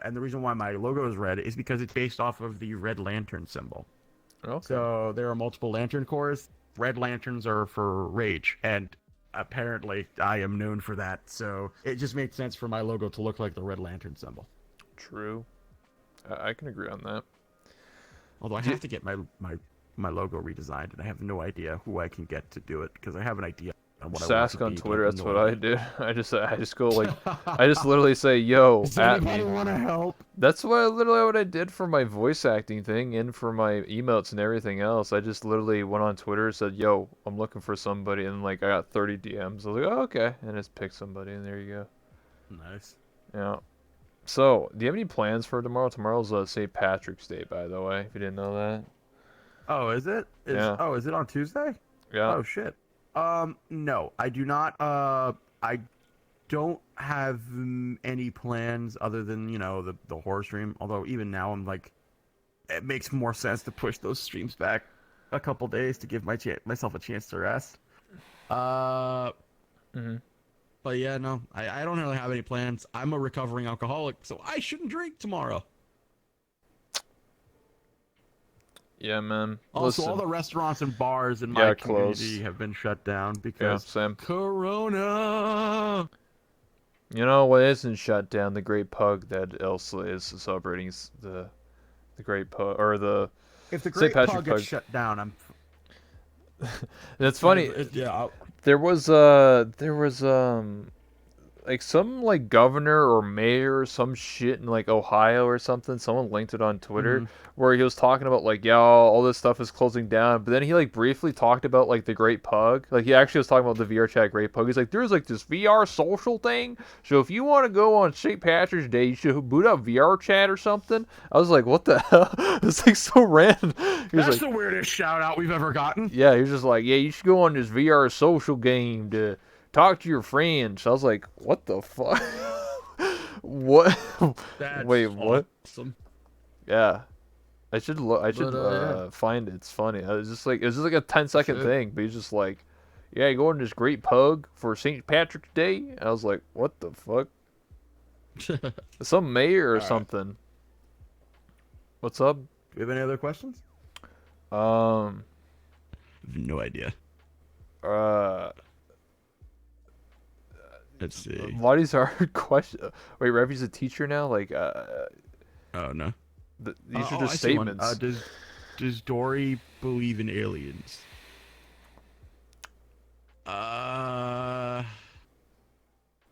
and the reason why my logo is red is because it's based off of the Red Lantern symbol. Okay. So there are multiple lantern cores. Red lanterns are for rage, and apparently I am known for that. So it just made sense for my logo to look like the Red Lantern symbol. True. I can agree on that. Although I have to get my logo redesigned, and I have no idea who I can get to do it because I have an idea on what I want Ask to on be, Twitter. That's what I did. I just go like, I just literally say, "Yo, Does at me." anybody want to help? That's what I did for my voice acting thing and for my emotes and everything else. I just literally went on Twitter, said, "Yo, I'm looking for somebody," and like I got 30 DMs. I was like, "Oh, okay," and just picked somebody, and there you go. Nice. Yeah. So, do you have any plans for tomorrow? Tomorrow's St. Patrick's Day, by the way, if you didn't know that. Oh, is it? Yeah. Oh, is it on Tuesday? Yeah. Oh shit. No, I do not. I don't have any plans other than the horror stream. Although even now I'm like, it makes more sense to push those streams back a couple days to give myself a chance to rest. But yeah, no, I don't really have any plans. I'm a recovering alcoholic, so I shouldn't drink tomorrow. Yeah, man. Also, Listen. all the restaurants and bars in my community close. have been shut down because same. Corona. You know what isn't shut down? The Great Pug that Elsa is celebrating the Great Pug or the If the St. Great Patrick Pug gets shut down, I'm. That's funny. Yeah. There was like some like governor or mayor or some shit in like Ohio or something. Someone linked it on Twitter Hmm. where he was talking about like, yeah, all this stuff is closing down. But then he like briefly talked about like the Great Pug. Like he actually was talking about the VR chat Great Pug. He's like, there's like this VR social thing. So if you want to go on St. Patrick's Day, you should boot up VR chat or something. I was like, what the hell? It's like so random. He was That's like, the weirdest shout out we've ever gotten. yeah, he was just like, yeah, you should go on this VR social game to talk to your friends. I was like, what the fuck? What? Wait, That's what? awesome. Yeah, I should look. I should But yeah, find it. It's funny. I was just like, it was just like a 10-second shit. thing, but he's just like, yeah, you go on this Great Pug for St. Patrick's Day. And I was like, what the fuck? Some mayor or All right. something. What's up? Do we have any other questions? Um. No idea. Uh. Let's see. Why these hard questions? Wait, Revy's a teacher now? Like, Oh no. these are Oh, just I see one. statements. Does Dory believe in aliens?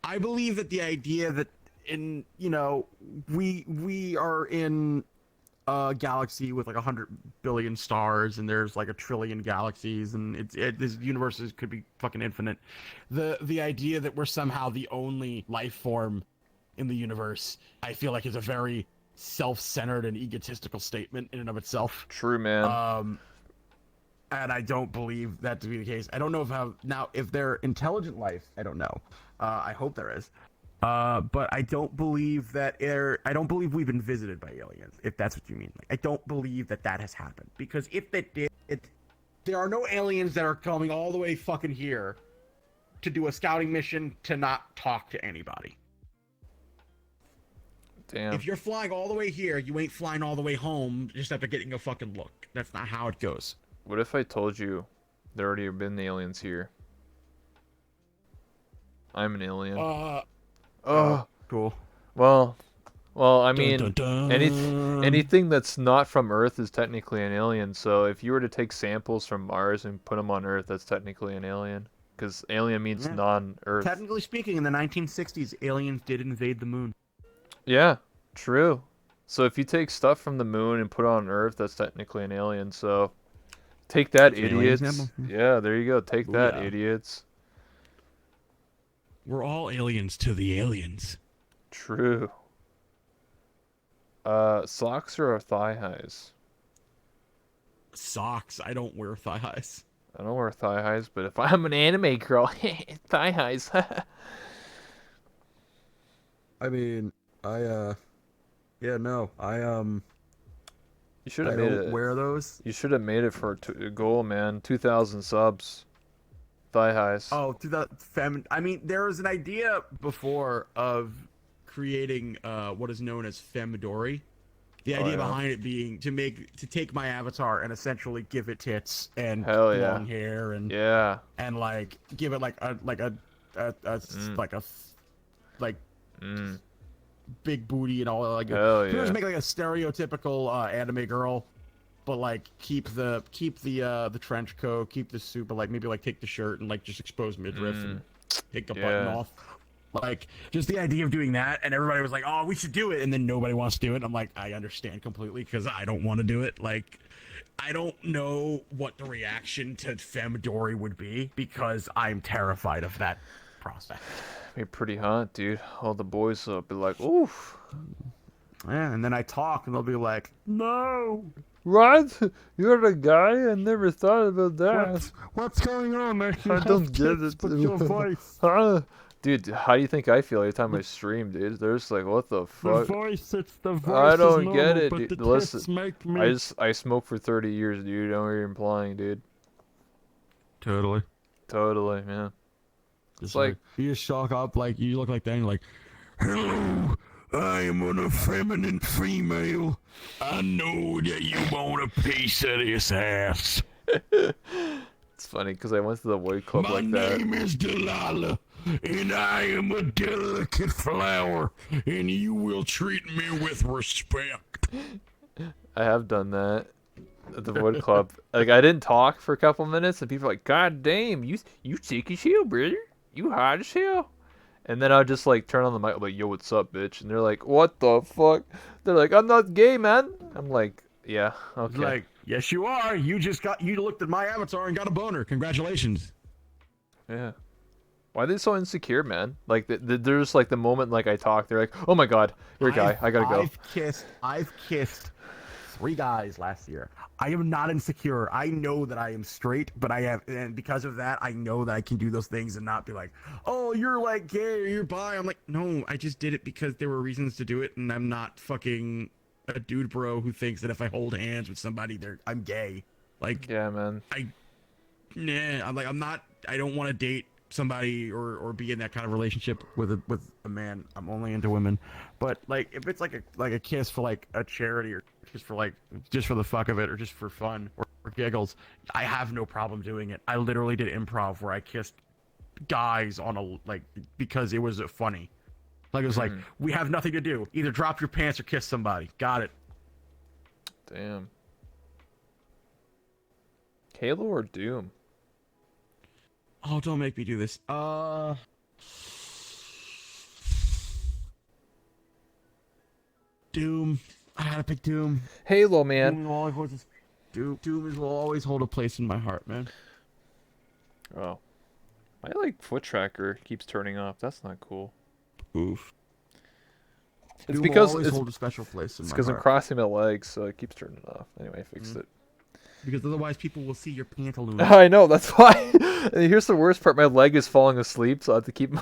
I believe that the idea that we are in a galaxy with like 100 billion stars, and there's like 1 trillion galaxies, and this universe could be fucking infinite. The idea that we're somehow the only life form in the universe, I feel like, is a very self-centered and egotistical statement in and of itself. True, man. And I don't believe that to be the case. I don't know if they're intelligent life. I don't know. I hope there is. But I don't believe I don't believe we've been visited by aliens, if that's what you mean. Like, I don't believe that has happened, because if it did, there are no aliens that are coming all the way fucking here to do a scouting mission to not talk to anybody. Damn. If you're flying all the way here, you ain't flying all the way home just after getting a fucking look. That's not how it goes. What if I told you there already have been aliens here? I'm an alien. Oh, Cool. well, I mean, Dun, dun, dun. anything that's not from Earth is technically an alien. So if you were to take samples from Mars and put them on Earth, that's technically an alien. Because alien means Yeah. non-Earth. Technically speaking, in the 1960s, aliens did invade the moon. Yeah, true. So if you take stuff from the moon and put it on Earth, that's technically an alien. So take that, That's an alien idiots. example. Yeah, there you go. Take that, Booyah. idiots. We're all aliens to the aliens. True. Socks or thigh highs? Socks. I don't wear thigh highs. I don't wear thigh highs, but if I'm an anime girl, thigh highs. I mean, yeah, no, You should I have made don't it. wear those. You should have made it for a goal, man. 2,000 subs. Thigh highs. Oh, to that I mean, there was an idea before of creating what is known as Femidori. The idea yeah? behind it being to take my avatar and essentially give it tits and Hell yeah. long hair and Yeah. like give it like a Mm. big booty and all, like Hell pretty much yeah. make like a stereotypical anime girl, but like keep the trench coat, keep the suit, but like maybe like take the shirt and like just expose midriff and take the button Yeah. off. Like, just the idea of doing that, and everybody was like, "Oh, we should do it," and then nobody wants to do it. I'm like, I understand completely, because I don't want to do it. Like, I don't know what the reaction to Femidori would be, because I'm terrified of that prospect. Be pretty hot, dude. All the boys will be like, oof. Yeah, and then I talk, and they'll be like, "No, What? You're the guy? I never thought about that. what's going on, man? You I have don't get tits, it. but your voice, Huh? Dude, how do you think I feel every time I stream, dude? They're just like, what the the fuck? voice, it's the voice. I is don't normal, get it, but dude. the Listen, tits make me. I smoked for 30 years, dude. I know what you're implying, dude. Totally. Totally, man. It's like- you just shock up, like you look like that, and you're like, "Hello, I am an effeminate female. I know that you want a piece of this ass. It's funny because I went to the White Club My like that. name is Delilah, and I am a delicate flower, and you will treat me with respect." I have done that at the Wood Club. Like I didn't talk for a couple minutes, and people were like, "God damn, you thick as hell, brother. You hot as hell." And then I'll just like turn on the mic, like, "Yo, what's up, bitch?" And they're like, "What the fuck?" They're like, "I'm not gay, man." I'm like, "Yeah, It's okay." like, yes, you are. You looked at my avatar and got a boner. Congratulations. Yeah. Why are they so insecure, man? Like, there's like the moment like I talk, they're like, "Oh my god, you're a guy. I gotta go." I've kissed 3 guys last year. I am not insecure. I know that I am straight, but and because of that, I know that I can do those things and not be like, oh, you're like gay or you're bi. I'm like, no, I just did it because there were reasons to do it, and I'm not fucking a dude bro who thinks that if I hold hands with somebody, I'm gay. Like, Yeah, man. I'm not. I don't want to date somebody or be in that kind of relationship with a man. I'm only into women. But like if it's like a kiss for like a charity or just for the fuck of it or just for fun or giggles, I have no problem doing it. I literally did improv where I kissed guys because it was funny. Like it was like, we have nothing to do. Either drop your pants or kiss somebody. Got it. Damn. Halo or Doom? Oh, don't make me do this. Doom. I gotta pick Doom. Halo, man. Doom will always hold a place in my heart, man. Oh. My like foot tracker keeps turning off. That's not cool. Oof. It's Doom because will always it's hold a special place in my because I'm heart. crossing my legs, so it keeps turning off. Anyway, I fixed it. Because otherwise people will see your pantaloons. I know, that's why. And here's the worst part: my leg is falling asleep, so I have to keep.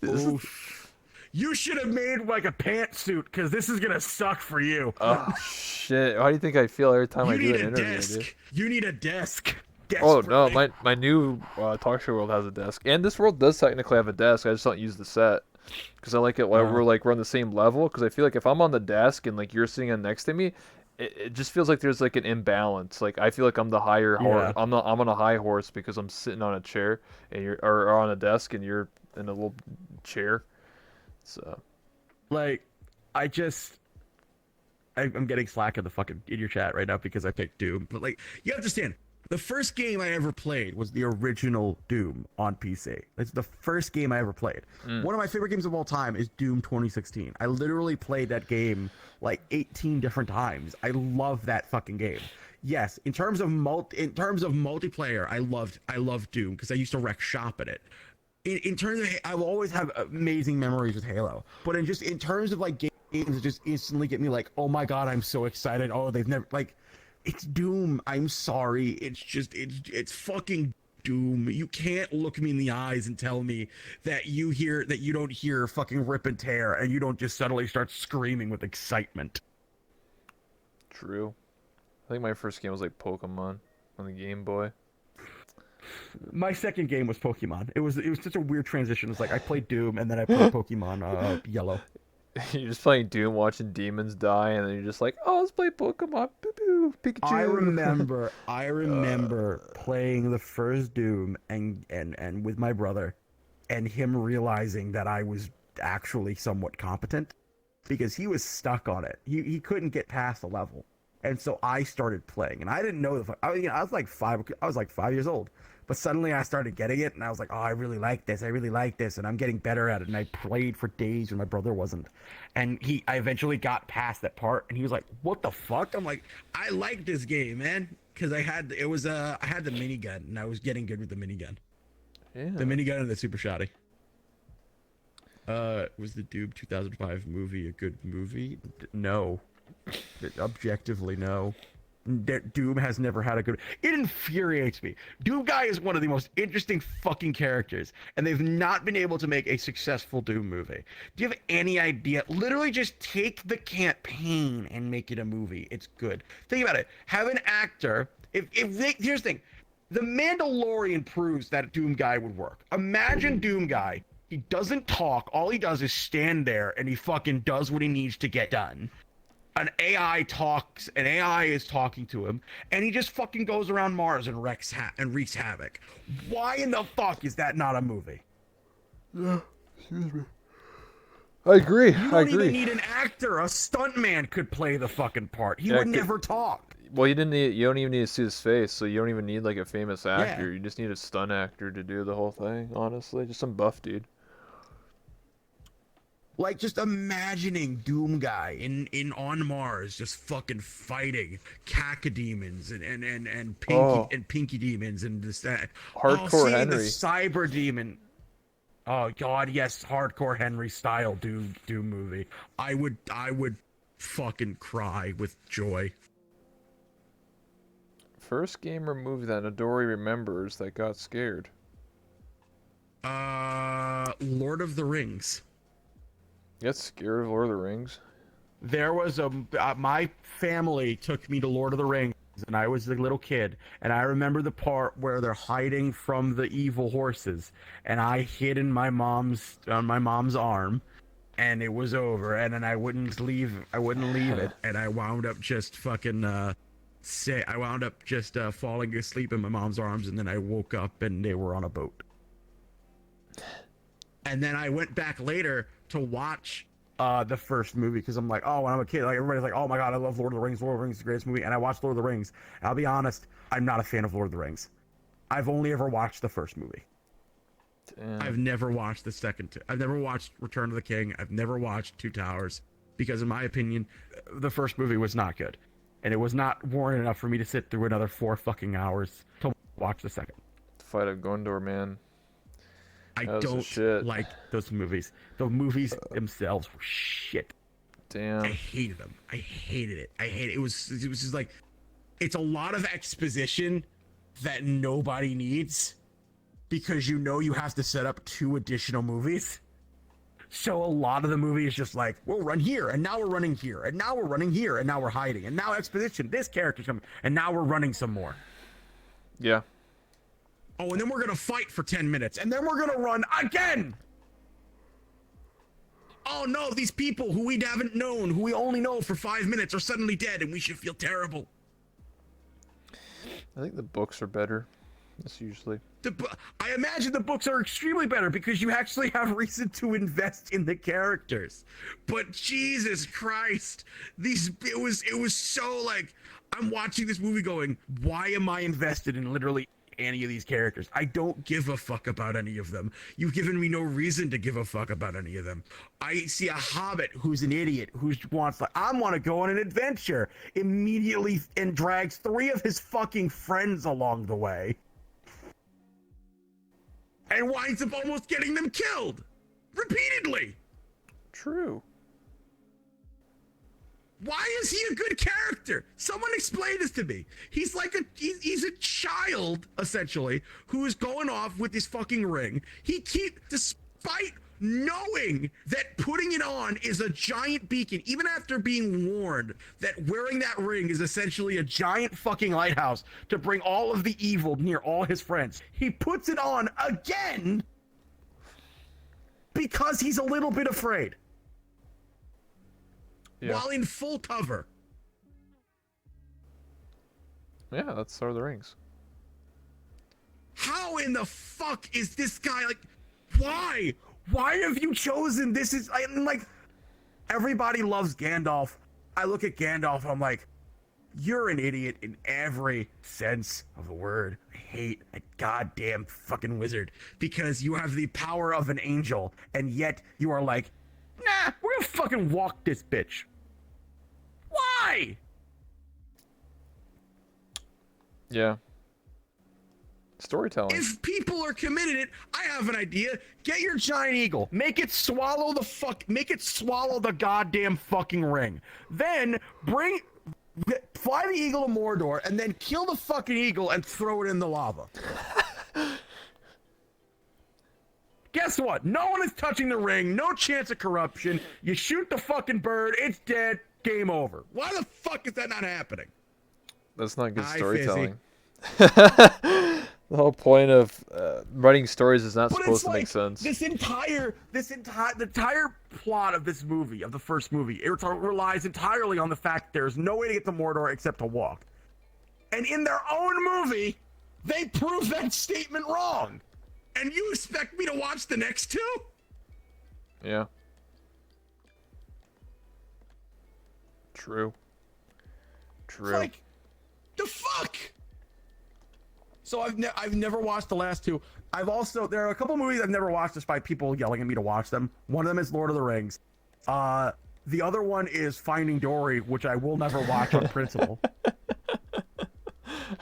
Oof. You should have made like a pantsuit, because this is gonna suck for you. Oh shit! How do you think I feel every time I do an interview, desk. dude? You need a desk. Oh no, my new talk show world has a desk, and this world does technically have a desk. I just don't use the set because I like it while we're on the same level. Because I feel like if I'm on the desk and like you're sitting next to me, it just feels like there's like an imbalance. Like I feel like I'm the higher horse. I'm on a high horse because I'm sitting on a chair and or on a desk and you're in a little chair. So, like, I'm getting slack in your chat right now because I picked Doom. But like, you understand, the first game I ever played was the original Doom on PC. It's the first game I ever played. One of my favorite games of all time is Doom 2016. I literally played that game like 18 different times. I love that fucking game. Yes, in terms of multiplayer, I loved Doom because I used to wreck shop at it. In terms of, I will always have amazing memories with Halo. But in terms of like games that just instantly get me like, oh my god, I'm so excited. Oh, they've never like. It's Doom. I'm sorry. It's fucking Doom. You can't look me in the eyes and tell me that you don't hear fucking rip and tear and you don't just suddenly start screaming with excitement. true. I think my first game was like Pokemon on the Game Boy. My second game was Pokemon. It was such a weird transition. It's like I played Doom and then I played Pokemon Yellow. You're just playing Doom, watching demons die, and then you're just like, "Oh, let's play Pokemon." Boo boo, Pikachu. I remember playing the first Doom and with my brother, and him realizing that I was actually somewhat competent, because he was stuck on it. He couldn't get past the level, and so I started playing, and I didn't know I was like 5 years old. But suddenly I started getting it, and I was like, oh, I really like this, and I'm getting better at it. And I played for days when my brother wasn't. And I eventually got past that part, and he was like, what the fuck? I'm like, I like this game, man. Because I had the minigun, and I was getting good with the minigun. Yeah. The minigun and the super shotty. Was the Doom 2005 movie a good movie? No. Objectively, no. Doom has never had a good. It infuriates me. Doom Guy is one of the most interesting fucking characters, and they've not been able to make a successful Doom movie. Do you have any idea? Literally, just take the campaign and make it a movie. It's good. Think about it. Have an actor. Here's the thing. The Mandalorian proves that Doom Guy would work. Imagine Doom Guy. He doesn't talk. All he does is stand there, and he fucking does what he needs to get done. An AI is talking to him, and he just fucking goes around Mars and wreaks havoc. Why in the fuck is that not a movie? Yeah, excuse me. I agree. You don't even need an actor. A stuntman could play the fucking part. He would never talk. Well, you don't even need to see his face, so you don't even need like a famous actor. Yeah. You just need a stunt actor to do the whole thing. Honestly, just some buff dude. Like, just imagining Doom Guy in on Mars just fucking fighting cacodemons and pinky demons and this that. Oh, Hardcore seeing the Henry. cyber demon. Oh God, yes, hardcore Henry style Doom movie. I would fucking cry with joy. First game or movie that Newdori remembers that got scared. Lord of the Rings. You got scared of Lord of the Rings? There was my family took me to Lord of the Rings, and I was a little kid, and I remember the part where they're hiding from the evil horses, and I hid in my mom's arm, and it was over, and then I wouldn't leave it, and I wound up just fucking falling asleep in my mom's arms, and then I woke up and they were on a boat. And then I went back later to watch the first movie because I'm like, oh, when I'm a kid, like everybody's like, oh my God, I love Lord of the Rings. Lord of the Rings is the greatest movie. And I watched Lord of the Rings. And I'll be honest, I'm not a fan of Lord of the Rings. I've only ever watched the first movie. Damn. I've never watched the second two. I've never watched Return of the King. I've never watched Two Towers because in my opinion, the first movie was not good. And it was not warrant enough for me to sit through another 4 fucking hours to watch the second. Fight of Gondor, man. I That was the don't shit. like those movies. The movies themselves were shit. Damn. I hated them. I hated it. It was just like, it's a lot of exposition that nobody needs because you know you have to set up 2 additional movies. So a lot of the movie is just like, we'll run here, and now we're running here, and now we're running here, and now we're hiding, and now exposition, this character's coming, and now we're running some more. Yeah. Oh, and then we're gonna fight for 10 minutes, and then we're gonna run again! Oh no, these people who we haven't known, who we only know for 5 minutes, are suddenly dead, and we should feel terrible. I think the books are better. That's usually. I imagine the books are extremely better because you actually have reason to invest in the characters. But Jesus Christ, it was so like, I'm watching this movie going, why am I invested in literally any of these characters? I don't give a fuck about any of them. You've given me no reason to give a fuck about any of them. I see a hobbit who's an idiot, who wants like, I want to go on an adventure immediately and drags 3 of his fucking friends along the way. And winds up almost getting them killed repeatedly. True. Why is he a good character? Someone explain this to me. He's like he's a child essentially who is going off with this fucking ring. Despite knowing that putting it on is a giant beacon, even after being warned that wearing that ring is essentially a giant fucking lighthouse to bring all of the evil near all his friends, he puts it on again because he's a little bit afraid. Yeah. While in full cover. Yeah, that's Lord of the Rings. How in the fuck is this guy like, why? Why have you chosen this? I'm like, everybody loves Gandalf. I look at Gandalf, I'm like, you're an idiot in every sense of the word. I hate a goddamn fucking wizard because you have the power of an angel, and yet you are like, nah, we're gonna fucking walk this bitch. Why? Yeah. Storytelling. If people are committed it, I have an idea. Get your giant eagle. Make it swallow the goddamn fucking ring. Then fly the eagle to Mordor and then kill the fucking eagle and throw it in the lava. Guess what? No one is touching the ring. No chance of corruption. You shoot the fucking bird. It's dead. Game over. Why the fuck is that not happening? That's not good Hi, storytelling. The whole point of writing stories is not supposed to make sense. The entire plot of this movie, of the first movie, it relies entirely on the fact there's no way to get to Mordor except to walk. And in their own movie, they prove that statement wrong. And you expect me to watch the next 2? Yeah. True. True. Like, the fuck? So I've never watched the last 2. There are a couple movies I've never watched despite people yelling at me to watch them. One of them is Lord of the Rings. The other one is Finding Dory, which I will never watch on principle.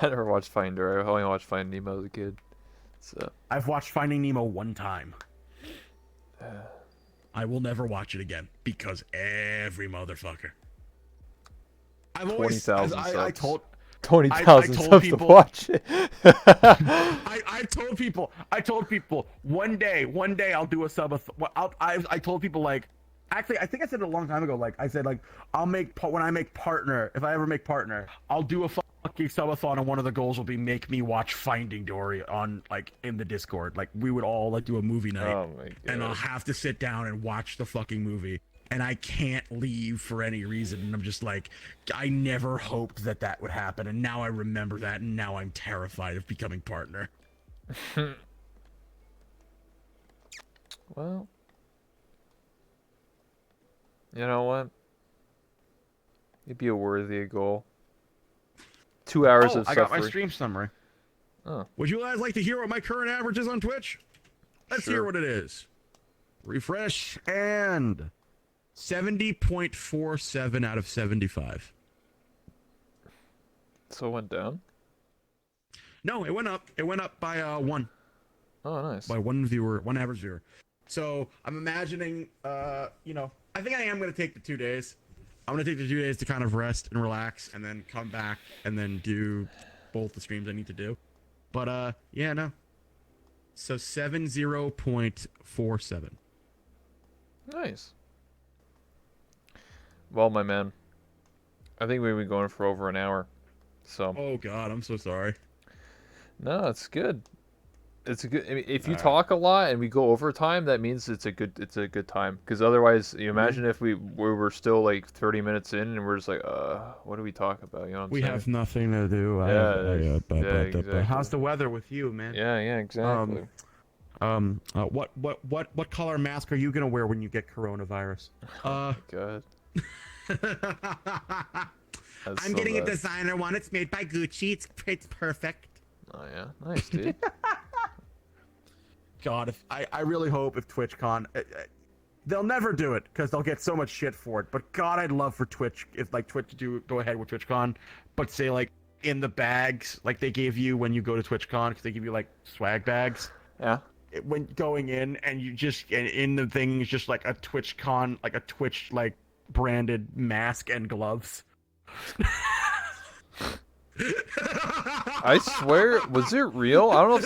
I never watched Finding Dory. I only watched Finding Nemo as a kid. So I've watched Finding Nemo one time. I will never watch it again because every motherfucker. I've always 20,000 I subs. told 20,000 told subs people- to watch it. I told people one day I'll do a sub. I told people like, actually I think I said it a long time ago. Like I said like when I make partner, if I ever make partner, I'll do a fucking subathon, and one of the goals will be make me watch Finding Dory on like in the Discord. Like we would all like do a movie night, Oh my god. and I'll have to sit down and watch the fucking movie. And I can't leave for any reason. And I'm just like, I never hoped that would happen. And now I remember that. And now I'm terrified of becoming partner. Well, you know what? It'd be a worthy goal. 2 hours of I suffering. got my stream summary. Oh. Would you guys like to hear what my current average is on Twitch? Let's Sure. hear what it is. Refresh, and 70.47 out of 75. So it went down? No, it went up. It went up by one. Oh, nice. By one average viewer. So I'm imagining, I think I am going to take the 2 days. I'm going to take the 2 days to kind of rest and relax, and then come back and then do both the streams I need to do. But, yeah, no. So 70.47. Nice. Well, my man, I think we've been going for over an hour. So. Oh, God, I'm so sorry. No, it's good. It's a good. I mean, if you talk a lot and we go over time, that means it's a good time. Because otherwise, you imagine if we were still like 30 minutes in and we're just like, what do we talk about? You know what I'm We saying? have nothing to do. Exactly. How's the weather with you, man? Yeah, exactly. What color mask are you gonna wear when you get coronavirus? God. I'm getting a designer one. It's made by Gucci. It's perfect. Oh yeah, nice, dude. God, I really hope if TwitchCon, they'll never do it because they'll get so much shit for it. But God, I'd love for Twitch if like Twitch to go ahead with TwitchCon, but say like in the bags like they gave you when you go to TwitchCon, because they give you like swag bags. Yeah. When going in, and you just in the thing is just like a TwitchCon, like a Twitch like branded mask and gloves. I swear, was it real? I don't know if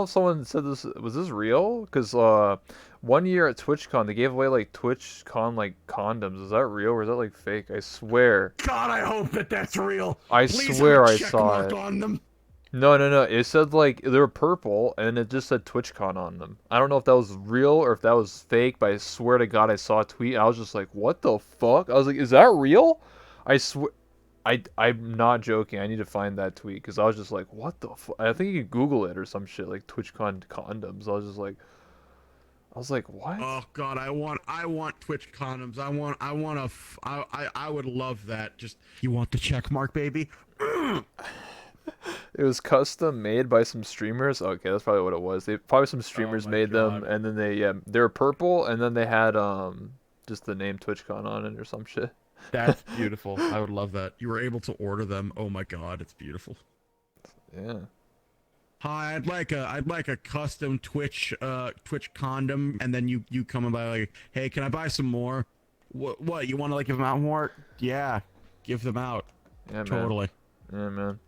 someone said this. Was this real? Because one year at TwitchCon, they gave away like TwitchCon like condoms. Is that real or is that like fake? I swear. God, I hope that's real. I Please swear have a I check saw mark it. on them. No. It said like they were purple and it just said TwitchCon on them. I don't know if that was real or if that was fake, but I swear to God, I saw a tweet. I was just like, what the fuck? I was like, is that real? I swear. I'm not joking. I need to find that tweet because I was just like, what the fuck? I think you could Google it or some shit like TwitchCon condoms. I was like, what? Oh God, I want Twitch condoms. I would love that. Just, you want the check mark, baby? It was custom made by some streamers. Okay, that's probably what it was. Probably some streamers made them, and then they were purple, and then they had just the name TwitchCon on it or some shit. That's beautiful. I would love that. You were able to order them. Oh my God, it's beautiful. Yeah. Hi, I'd like a custom Twitch condom, and then you come and buy like, hey, can I buy some more? What you want to like give them out more? Yeah, give them out. Yeah, man. Totally. Yeah, man.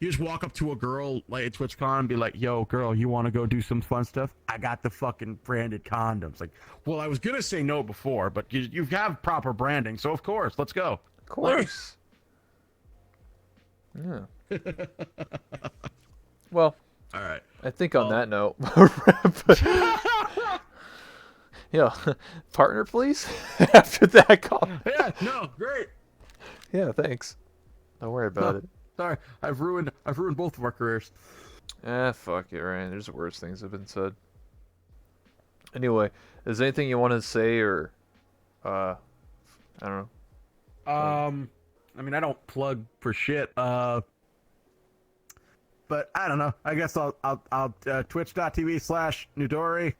You just walk up to a girl like at TwitchCon and be like, yo, girl, you want to go do some fun stuff? I got the fucking branded condoms. Like, well, I was going to say no before, but you have proper branding, so of course, let's go. Of course. Yeah. Well, all right. I think on that note, yeah, partner, please. After that call. Yeah, no, great. Yeah, thanks. Don't worry about it. Sorry, I've ruined both of our careers. Fuck it, Ryan. There's worse things have been said. Anyway, is there anything you want to say or, I don't know. I mean, I don't plug for shit. But I don't know. I guess I'll twitch.tv/Newdori.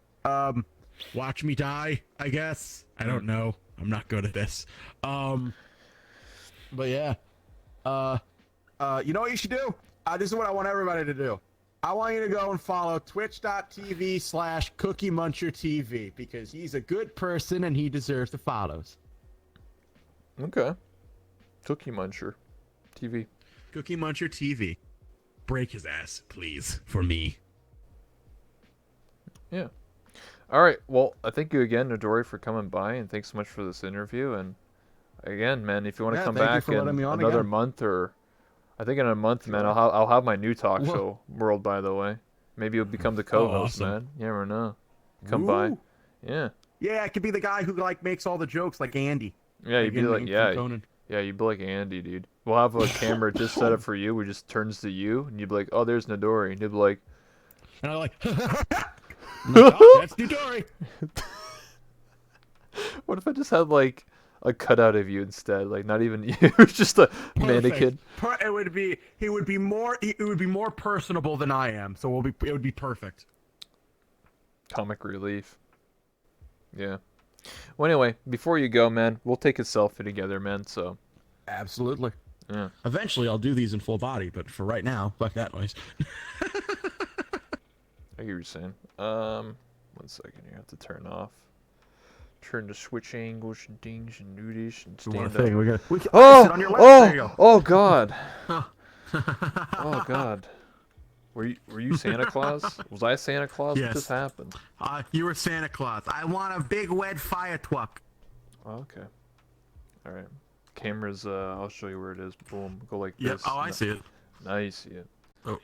watch me die, I guess. I don't know. I'm not good at this. But yeah. You know what you should do? This is what I want everybody to do. I want you to go and follow twitch.tv/CookieMuncherTV because he's a good person and he deserves the follows. Okay. Cookie Muncher TV. Cookie Muncher TV. Break his ass, please, for me. Yeah. All right. Well, I thank you again, Newdori, for coming by, and thanks so much for this interview. And again, man, if you want to come back in another month, or I think in a month, man, I'll have my new talk show world. By the way, maybe you'll become the co-host, man. You never know. Come by. Yeah. Yeah, I could be the guy who like makes all the jokes, like Andy. Yeah, you'd be like, yeah, you'd be like Andy, dude. We'll have a camera just set up for you. We just turns to you, and you'd be like, oh, there's Newdori, and you'd be like, and I'm like, oh, that's Newdori. What if I just had like a cutout of you instead, like not even you, it was just a mannequin? It would be more personable than I am, so it would be perfect. Comic relief. Yeah. Well, anyway, before you go, man, we'll take a selfie together, man. So. Absolutely. Yeah. Eventually, I'll do these in full body, but for right now, fuck that noise. I hear you saying. 1 second, you have to turn off. Turn the switch angles and things and do this and stand up. Sit on your lap. There you go. Oh God. Oh God. Were you Santa Claus? Was I Santa Claus? Yes. What just happened? You were Santa Claus. I want a big wet fire truck. Oh, okay. All right. Camera's. I'll show you where it is. Boom. Go like this. Yep. Oh, I see it. Now you see it. Oh.